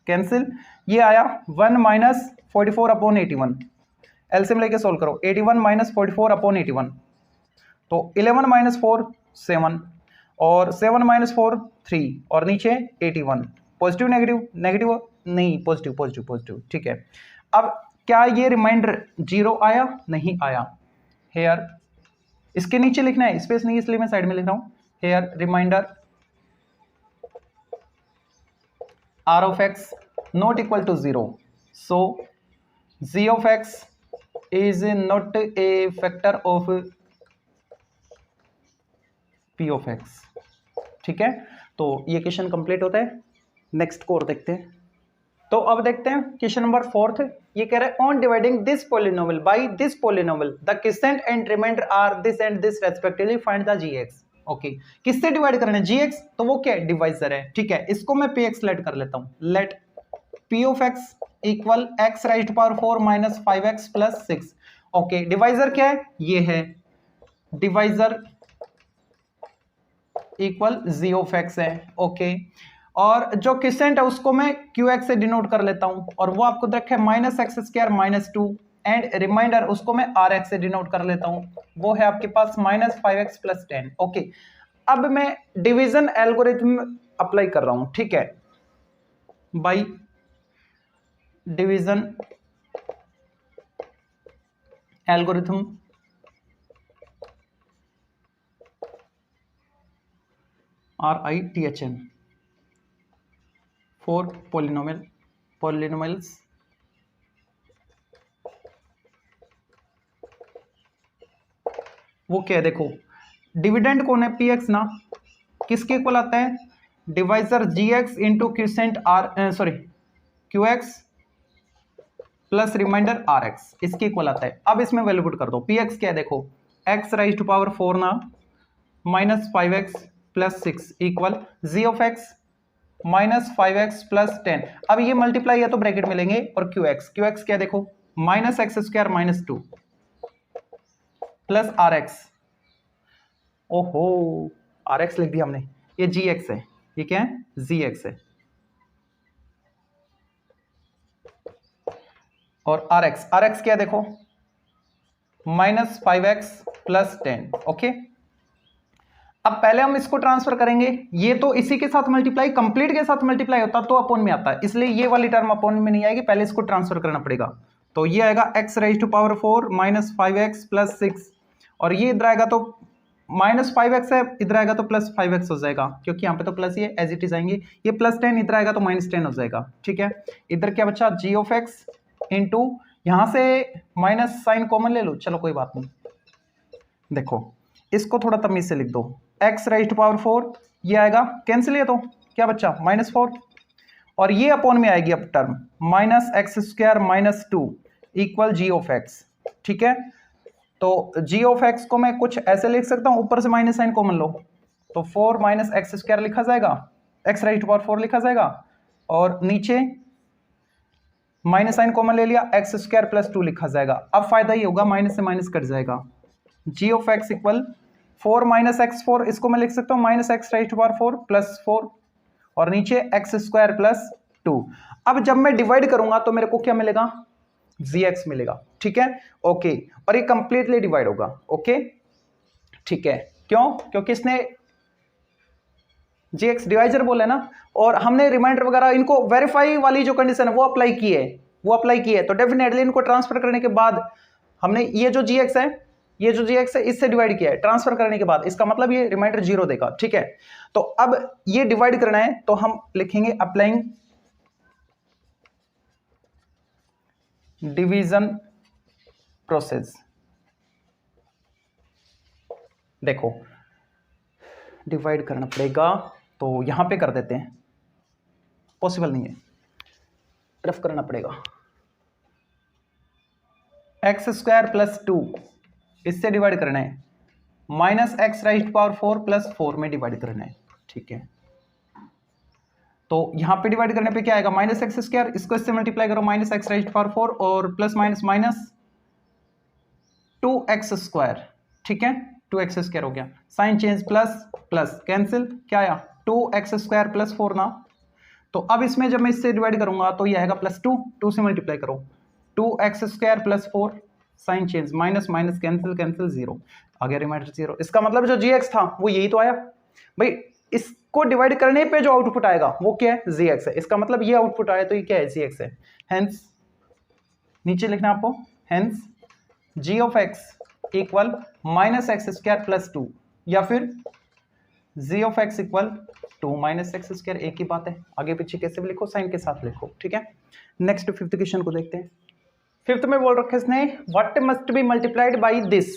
कैंसिल, ये आया 1 - 44 अपॉन 81, एलसीएम लेके सोल्व करो, 81 - 44 अपॉन 81, तो 11 - 4 7, और 7 - 4 3, और नीचे 81, पॉजिटिव नेगेटिव, नेगेटिव नहीं, पॉजिटिव पॉजिटिव पॉजिटिव। ठीक है, अब क्या ये रिमाइंडर 0 आया? नहीं आया, हेयर इसके नीचे लिखना है, स्पेस नहीं, इसलिए मैं साइड में लिख रहा हूं, here remainder r of x not equal to 0, so g of x is not a factor of p of x। ठीक है, तो ये क्वेश्चन कंप्लीट होता है। नेक्स्ट को और देखते हैं, तो अब देखते हैं क्वेश्चन नंबर 4। ये कह रहा है on dividing this polynomial by this polynomial the quotient and remainder are this and this respectively, find the gx। Okay, किससे डिवाइड करना है? gx, तो वो क्या है? डिवाइजर है। ठीक है, इसको मैं px लेट कर लेता हूं, let p of x equal x raise to power 4 minus 5x plus 6। Okay, divisor क्या है? ये है divisor equal g of x है। ओके, और जो क्वोशिएंट है उसको मैं qx से डिनोट कर लेता हूं, और वो आपको रखा है -x² - 2, एंड रिमाइंडर उसको मैं rx से डिनोट कर लेता हूं, वो है आपके पास -5x + 10। ओके, अब मैं डिवीजन एल्गोरिथम अप्लाई कर रहा हूं। ठीक है, by division algorithm RITHM for polynomials वो क्या है देखो, डिविडेंड कौन है, px ना, किसके इक्वल आता है, divisor gx into quotient qx plus remainder rx, इसके इक्वल आता है। अब इसमें वैल्यू पुट कर दो, px क्या है देखो, x राइज टू पावर 4 ना minus 5x plus 6 equal g of x minus 5x plus 10। अब ये मल्टीप्लाई है तो ब्रैकेट में लेंगे, और qx क्या देखो, minus x square minus 2 plus rx, ओहो rx लिख दिया हमने, ये gx है, ये क्या है, gx है, और rx क्या देखो, माइनस 5x प्लस 10। ओके, अब पहले हम इसको ट्रांसफर करेंगे, ये तो इसी के साथ मल्टीप्लाई, कंप्लीट के साथ मल्टीप्लाई होता तो अपोन में आता है, इसलिए ये वाली टर्म अपोन में नहीं आएगी, पहले इसको ट्रांसफर करना पड़ेगा। तो ये आएगा x raise to power 4 minus 5x plus 6, और ये इधर आएगा तो माइनस 5x है, इधर आएगा तो प्लस 5x हो जाएगा, क्योंकि यहाँ पे तो प्लस ही है, एज इट इज आएंगे, ये प्लस 10 इधर आएगा तो माइनस 10 हो जाएगा। ठीक है, इधर क्या बचा, g ऑफ x इंटू, यहां से माइनस साइन कॉमन ले लो, चलो कोई बात नहीं, देखो इसको थोड़ा तमीज से लिख दो, x राइज टू पावर 4, ये आएगा कैंसिल, है तो क्या बच्चा माइनस 4, और ये अपॉन में आएगी अब term minus x square minus 2 equal g of x। ठीक है, तो g ऑफ x को मैं कुछ ऐसे लिख सकता हूं, ऊपर से माइनस साइन कॉमन लो, तो 4 माइनस एक्स स्क्वायर लिखा जाएगा, x राइज टू पावर 4 लिखा जाएगा, और नीचे माइनस साइन कॉमन ले लिया, एक्स स्क्वायर प्लस 2 लिखा जाएगा। अब फायदा ये होगा, माइनस से माइनस कट जाएगा, g of x equal 4 minus x 4, इसको मैं लिख सकता हूँ minus x raise to power 4 plus 4, और नीचे एक्स स्क्वायर प्लस 2। अब जब मैं डिवाइड करूंगा तो मेरे को क्या मिलेगा, gx मिलेगा। ठीक है, ओके, और ये कंप्लीटली डिवाइड होगा। ओके, ठीक है, क्यों, क्योंकि इसने gx डिवाइजर बोला है ना, और हमने रिमाइंडर वगैरह इनको वेरीफाई वाली जो कंडीशन है वो अप्लाई की है, तो डेफिनेटली इनको ट्रांसफर करने के बाद हमने ये जो gx है इससे डिवाइड किया है ट्रांसफर करने के बाद, इसका मतलब ये रिमाइंडर 0 देगा। ठीक है, तो अब ये डिवाइड करना है तो हम लिखेंगे अप्लाइंग डिवीजन प्रोसेस। देखो डिवाइड करना पड़ेगा, तो यहां पे कर देते हैं, पॉसिबल नहीं है, रफ करना पड़ेगा, एक्स स्क्वायर प्लस 2 इससे डिवाइड करना है, minus x raise to power 4 plus 4 में डिवाइड करना है। ठीक है, तो यहां पे डिवाइड करने पे क्या आएगा, माइनस एक्स स्क्वायर, इसको इससे मल्टीप्लाई करो, minus x raise to power 4 और plus minus minus 2x square. ठीक है, 2x स्क्वायर हो गया, sign change, plus plus cancel, क्या आया 2x स्क्वायर प्लस 4 ना, तो अब इसमें जब मैं इससे डिवाइड करूंगा तो ये आएगा प्लस 2 से मल्टीप्लाई करो, 2x square plus 4, sign change, minus minus cancel cancel 0 आ गया, रिमाइंडर 0। इसका मतलब जो gx था वो यही तो आया भाई, इसको डिवाइड करने पे जो आउटपुट आएगा वो क्या है, gx है, इसका मतलब ये आउटपुट आया तो ये क्या है, gx है। हेंस नीचे लिखना आपको, hence g of x equal minus x square plus 2, या फिर g of x equal 2 minus x square, एक ही बात है, आगे पीछे कैसे भी लिखो, साइन के साथ लिखो। ठीक है, नेक्स्ट फिफ्थ क्वेश्चन को देखते हैं। फिफ्थ में बोल रखा है इसने, what must be multiplied by this,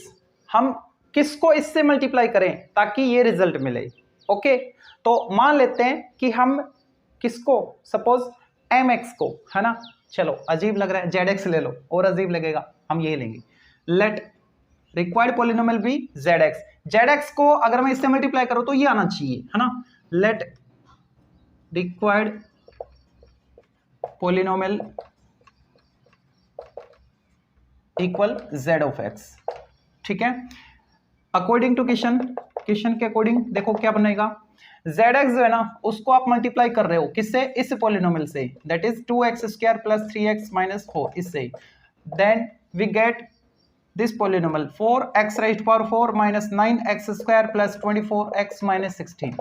हम किसको इससे मल्टीप्लाई करें ताकि ये रिजल्ट मिले। ओके, तो मान लेते हैं कि हम किसको, सपोज mx को, है ना, चलो अजीब लग रहा है zx ले लो, और अजीब लगेगा, हम ये लेंगे, let required polynomial be zx को अगर मैं इससे मल्टीप्लाई करूं तो ये आना चाहिए, है ना, late required polynomial equal z of x। ठीक है, अकॉर्डिंग टू क्वेश्चन के अकॉर्डिंग देखो क्या बनेगा, zx जो है ना उसको आप मल्टीप्लाई कर रहे हो किससे, इस पॉलिनोमियल से, that is 2x square plus 3x minus 4, इससे, then we get this polynomial 4x raise to power 4 minus 9x square plus 24x minus 16।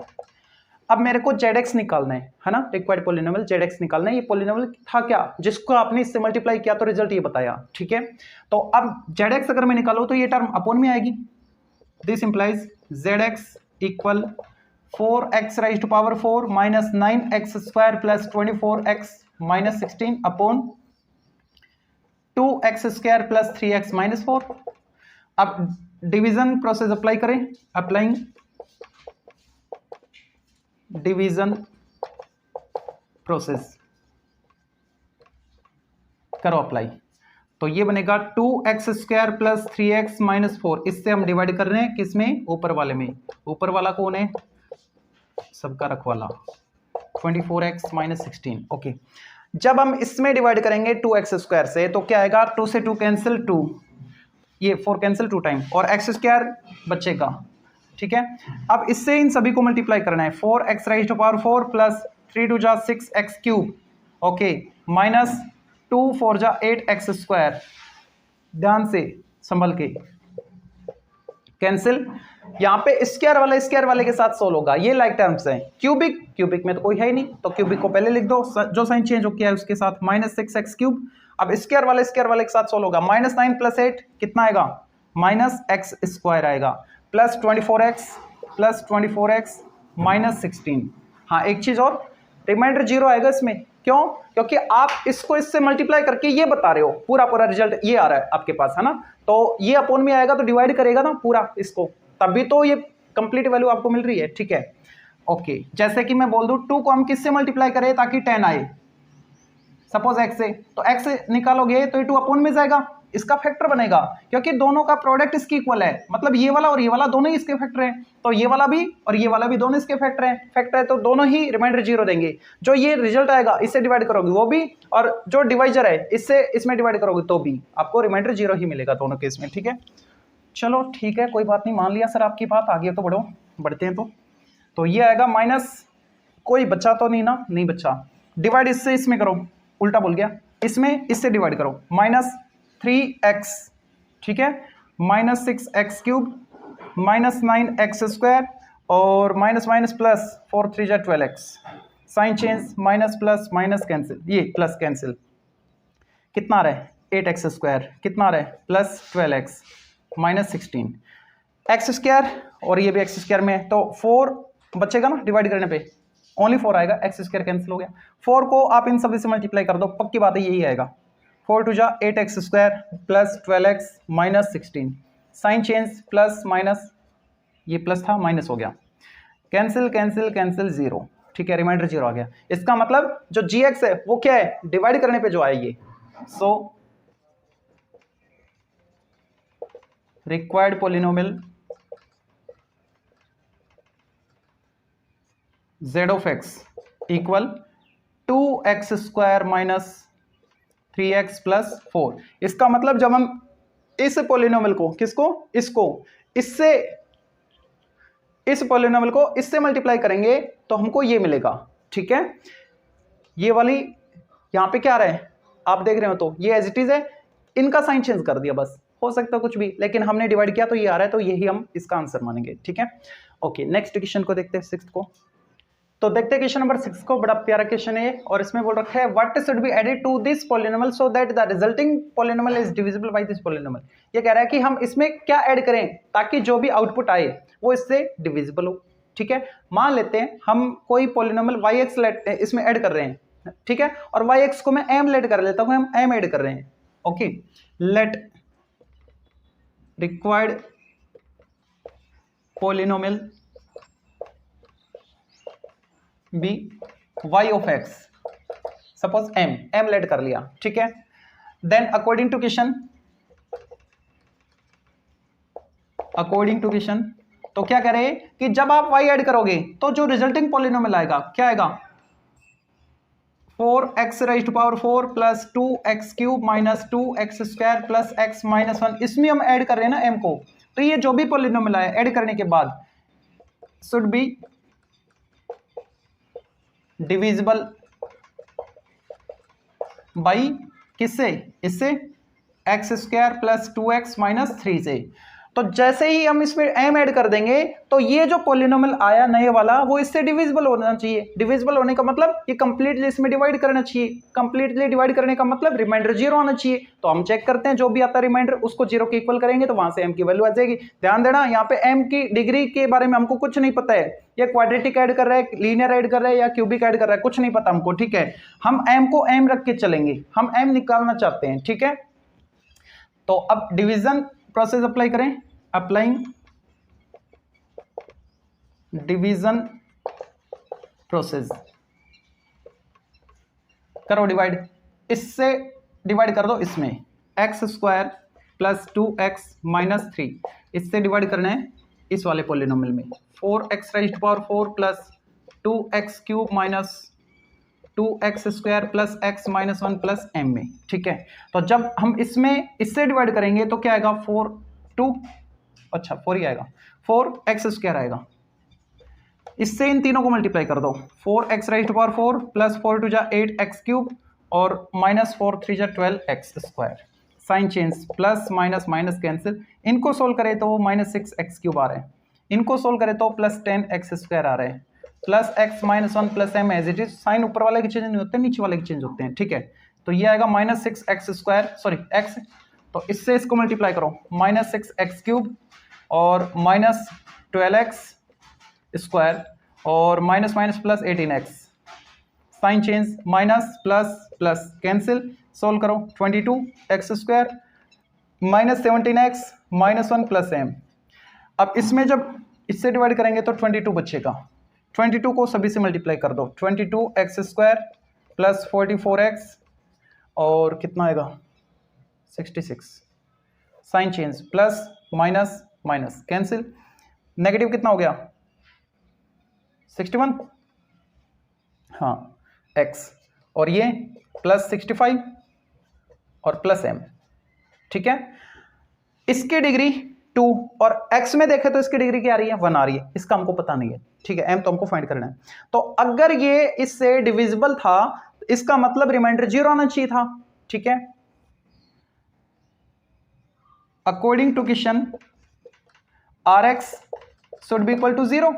अब मेरे को जेड निकालना है ना, रिक्वायर्ड पॉलिनोमियल जेड निकालना है। ये पॉलिनोमियल था क्या, जिसको आपने इससे मल्टीप्लाई किया तो रिजल्ट ये बताया, ठीक है। तो अब जेड अगर मैं निकालूं तो ये टर्म अपॉन में आएगी। This implies z equal 4x raise to power 4 minus 9x square plus 24x minus 16 upon 2x square plus 3x minus 4। अब डिवीजन प्रोसेस अप्लाई करें, अप्लाइंग डिवीजन प्रोसेस करो अप्लाई। तो ये बनेगा 2x square plus 3x minus 4, इससे हम divide कर रहे हैं किसमें, ऊपर वाले में। ऊपर वाला कौन है, सबका रखवाला 24x माइनस 16। ओके, जब हम इसमें डिवाइड करेंगे 2x स्क्वायर से तो क्या आएगा, 2 से 2 कैंसिल, 2 ये 4 कैंसिल 2 टाइम और x स्क्वायर बचेगा, ठीक है। अब इससे इन सभी को मल्टीप्लाई करना है, 4x raise to power 4 plus 3 2 जा 6x क्यूब, ओके, माइनस 2 4 जा 8x स्क्वायर। ध्यान से संभल के कैंसिल, यहाँ पे स्क्वायर वाले के साथ सोल्व होगा, ये लाइक टर्म्स हैं। क्यूबिक में तो कोई है ही नहीं, तो क्यूबिक को पहले लिख दो, जो साइन चेंज हो किया है उसके साथ, माइनस 6x क्यूब। अब स्क्वायर वाले के साथ सोल्व होगा, माइनस 9 प्लस 8 कितना आएगा, माइनस x स्क्वायर आएगा, प्लस 24x माइनस 16। हाँ, एक चीज और, रिमाइंडर 0 आएगा इसमें, क्यों, क्योंकि आप इसको इससे मल्टीप्लाई करके ये बता रहे हो, पूरा रिजल्ट ये आ रहा है आपके पास, है ना। तो ये अपॉन में आएगा तो डिवाइड करेगा ना पूरा इसको, तभी तो ये कंप्लीट वैल्यू आपको मिल रही है, ठीक है। ओके, जैसे कि मैं बोल दूं 2 को हम किससे मल्टीप्लाई करें ताकि 10 आए, सपोज x से, तो x से निकालोगे तो ये 2 अपॉन में जाएगा, इसका फैक्टर बनेगा, क्योंकि दोनों का प्रोडक्ट इसकी इक्वल है, मतलब ये वाला और ये वाला दोनों ही इसके फैक्टर हैं, तो ये वाला भी और ये वाला भी दोनों इसके फैक्टर है, तो दोनों ही रिमाइंडर 0 देंगे। जो ये रिजल्ट आएगा इससे डिवाइड करोगे वो भी, और जो डिवाइजर है इससे इसमें डिवाइड करोगे तो भी आपको रिमाइंडर 0 ही मिलेगा दोनों केस में, ठीक है। चलो ठीक है, कोई बात नहीं, मान लिया सर आपकी बात, आगे तो बढ़ते हैं। तो ये आएगा माइनस, कोई बचा तो नहीं ना, नहीं बचा, डिवाइड इससे इसमें करो, उल्टा बोल गया, इसमें इससे डिवाइड करो, माइनस 3x, ठीक है, minus 6x cube minus 9x square और माइनस माइनस प्लस 4 3 जा 12x, sign change, minus plus minus cancel, ये प्लस कैंसिल, कितना आ रहा है 8x स्क्वायर, कितना आ रहा है plus 12x minus 16, x square और ये भी x स्क्वायर में है, तो 4 बचेगा ना डिवाइड करने पे, ओनली 4 आएगा, x स्क्वायर कैंसिल हो गया। 4 को आप इन सभी से मल्टीप्लाई कर दो, पक्की बात है यही आएगा, 4 2 जा 8x square plus 12x minus 16, sign change plus minus, ये प्लस था माइनस हो गया, कैंसिल कैंसिल कैंसिल 0, ठीक है, रिमाइंडर 0 आ गया। इसका मतलब जो gx है वो क्या है, डिवाइड करने पे जो आए ये, so required polynomial z of x equal 2x square minus 3x plus 4। इसका मतलब जब हम इस पॉलिनोमियल को, किसको, इसको इससे, इस पॉलिनोमियल को इससे मल्टीप्लाई करेंगे तो हमको ये मिलेगा, ठीक है। ये वाली यहाँ पे क्या आ रहा है आप देख रहे हो, तो ये एज इट इज है, इनका साइन चेंज कर दिया बस, हो सकता है कुछ भी, लेकिन हमने डिवाइड किया तो ये आ रहा है, तो यही हम इसका आंसर मानेंगे, ठीक है। ओके, नेक्स्ट क्वेश्चन को देखते हैं, 6th को। तो देखते हैं क्वेश्चन नंबर 6 को, बड़ा प्यारा क्वेश्चन है और इसमें बोल रखा है what should be added to this polynomial so that the resulting polynomial is divisible by this polynomial. ये कह रहा है कि हम इसमें क्या ऐड करें ताकि जो भी आउटपुट आए वो इससे डिविजिबल हो, ठीक है। मान लेते हैं हम कोई पॉलिनोमियल yx इसमें ऐड कर रहे हैं, ठीक है, और yx को मैं m लेट कर लेता हूं, हम m ऐड कर रहे हैं, okay. Let required polynomial be y of x, suppose m let कर लिया, ठीक है। देन अकॉर्डिंग टू क्वेश्चन तो क्या कह रहे हैं कि जब आप y ऐड करोगे तो जो रिजल्टिंग पॉलिनोमियल आएगा क्या आएगा, 4x raise to power 4 plus 2x cube minus 2x square plus x minus 1, इसमें हम ऐड कर रहे हैं ना m को, तो ये जो भी पॉलिनोमियल आए ऐड करने के बाद शुड बी डिविजिबल बाई किससे, इससे x square plus 2x minus 3 से। तो जैसे ही हम इसमें m ऐड कर देंगे तो ये जो पॉलिनोमियल आया नए वाला वो इससे डिविजिबल होना चाहिए। डिविजिबल होने का मतलब ये कंप्लीटली इसमें डिवाइड करना चाहिए। कंप्लीटली डिवाइड करने का मतलब रिमाइंडर 0 आना चाहिए। तो हम चेक करते हैं, जो भी आता है रिमाइंडर उसको 0 के इक्वल करेंगे तो वहां से m की वैल्यू आ जाएगी। ध्यान देना, यहाँ पे m की डिग्री के बारे में हमको कुछ नहीं पता है, ये क्वाड्रेटिक ऐड कर रहा है, लीनियर ऐड कर रहा है या क्यूबिक ऐड कर रहा है, कुछ नहीं पता हमको। ठीक है, हम m को m रख के चलेंगे, हम m निकालना चाहते हैं। ठीक है, तो अब डिवीजन प्रोसेस अप्लाई करें। अप्लाइंग डिवीजन प्रोसेस, करो डिवाइड, इससे डिवाइड कर दो इसमें, x square plus 2x minus 3, इससे डिवाइड करना है इस वाले पॉलिनोमियल में। 4x राइज्ड power 4 plus 2x cube minus 2x square plus x minus 1 plus m में। ठीक है, तो जब हम इसमें इससे डिवाइड करेंगे तो क्या आएगा, 4 ही आएगा, 4x स्क्वायर आएगा। इससे इन तीनों को मल्टीप्लाई कर दो, 4x राइज्ड पावर 4 प्लस 4 टू जा 8x क्यूब और माइनस 4 3 जा 12x square. Sign change, plus minus minus cancel, इनको सोल्व करें तो माइनस 6x क्यूब आ रहा है, इनको सोल्व करें तो प्लस 10x स्क्वायर आ रहा है, plus x minus 1 plus m as it is. Sign ऊपर वाले के चेंज नहीं होते, नीचे वाले के चेंज होते हैं। ठीक है, तो ये आएगा minus 6x square, sorry x, तो इससे इसको मल्टीप्लाई करो, माइनस 6x क्यूब और माइनस 12x स्क्वायर और minus minus plus 18x। Sign change, minus plus plus cancel, solve करो, 22x square minus 17x minus 1 plus m। अब इसमें जब इससे डिवाइड करेंगे तो 22 बचेगा, 22 को सभी से मल्टीप्लाई कर दो, 22x स्क्वायर प्लस 44x और कितना आएगा 66। Sign change, plus minus minus cancel, negative कितना हो गया 61, हाँ x, और ये प्लस 65 और प्लस m। ठीक है, इसकी डिग्री 2 और x में देखें तो इसकी डिग्री क्या आ रही है, 1 आ रही है, इसका हमको पता नहीं है। ठीक है, m तो हमको फाइंड करना है। तो अगर ये इससे डिविजिबल था इसका मतलब रिमाइंडर 0 आना चाहिए था। ठीक है, according to question Rx should be equal to 0,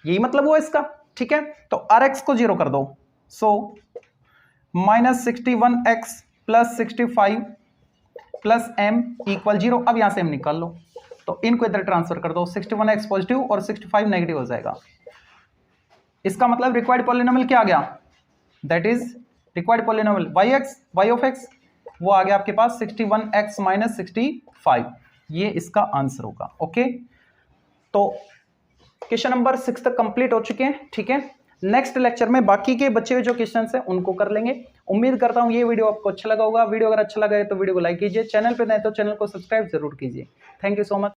यही मतलब हुआ इसका। ठीक है, तो Rx को 0 कर दो, so minus 61x plus 65 plus m equal 0। अब यहां से m निकाल लो, तो इनको इधर ट्रांसफर कर दो, 61x पॉजिटिव और 65 नेगेटिव हो जाएगा। इसका मतलब रिक्वायर्ड पॉलिनोमियल क्या आ गया, that is required polynomial y of x वो आ गया आपके पास 61x माइनस 65, ये इसका आंसर होगा। ओके, तो क्वेश्चन नंबर 6 तक कंप्लीट हो चुके हैं। ठीक है, नेक्स्ट लेक्चर में बाकी के बचे हुए जो क्वेश्चन हैं उनको कर लेंगे। उम्मीद करता हूं ये वीडियो आपको अच्छा लगा होगा। वीडियो अगर अच्छा लगा है तो वीडियो को लाइक कीजिए, चैनल पे नए तो चैनल को सब्सक्राइब जरूर कीजिए। Thank you so much.